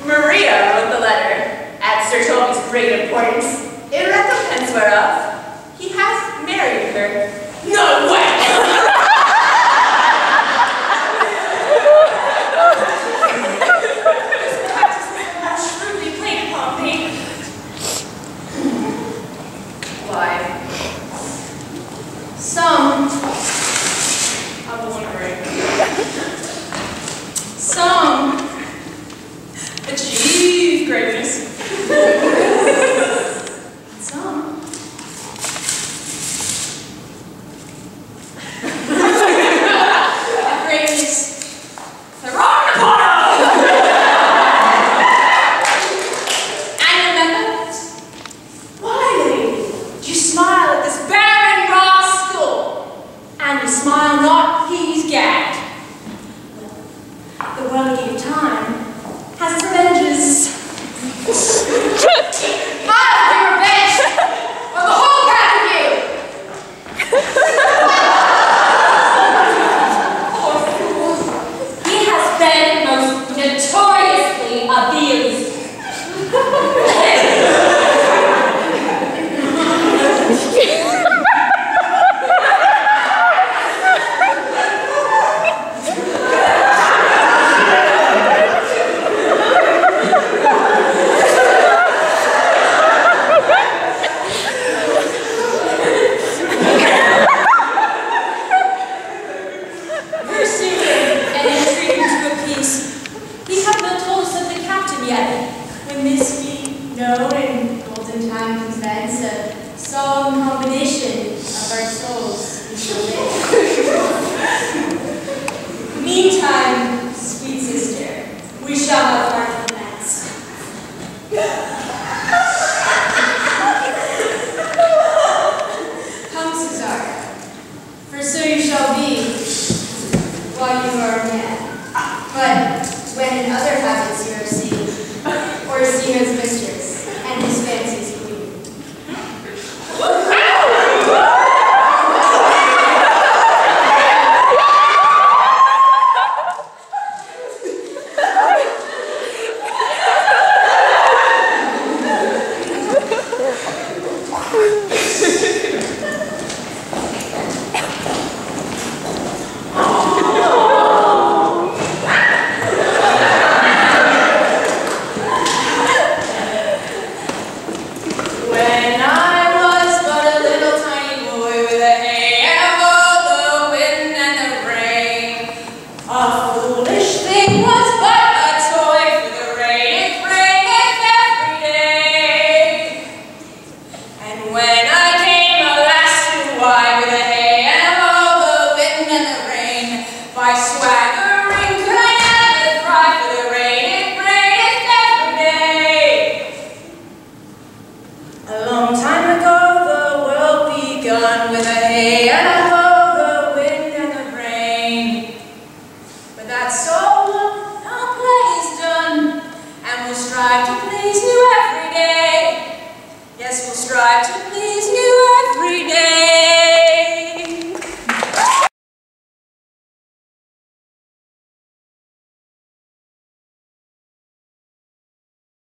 Maria wrote the letter, at Sir Toby's great importance, in recompense whereof he hath married her. No way! Shrewdly played upon me. Why? Some achieve greatness. Some greatness. They're wrong upon us! And remember, why, lady, you smile at this barren rascal, and you smile not, he's gagged. The world gave time has its revenges. I'll be revenge on the whole pack of you. Poor fool. He has been most notoriously abused. A long time ago, the world begun with a hey and a ho.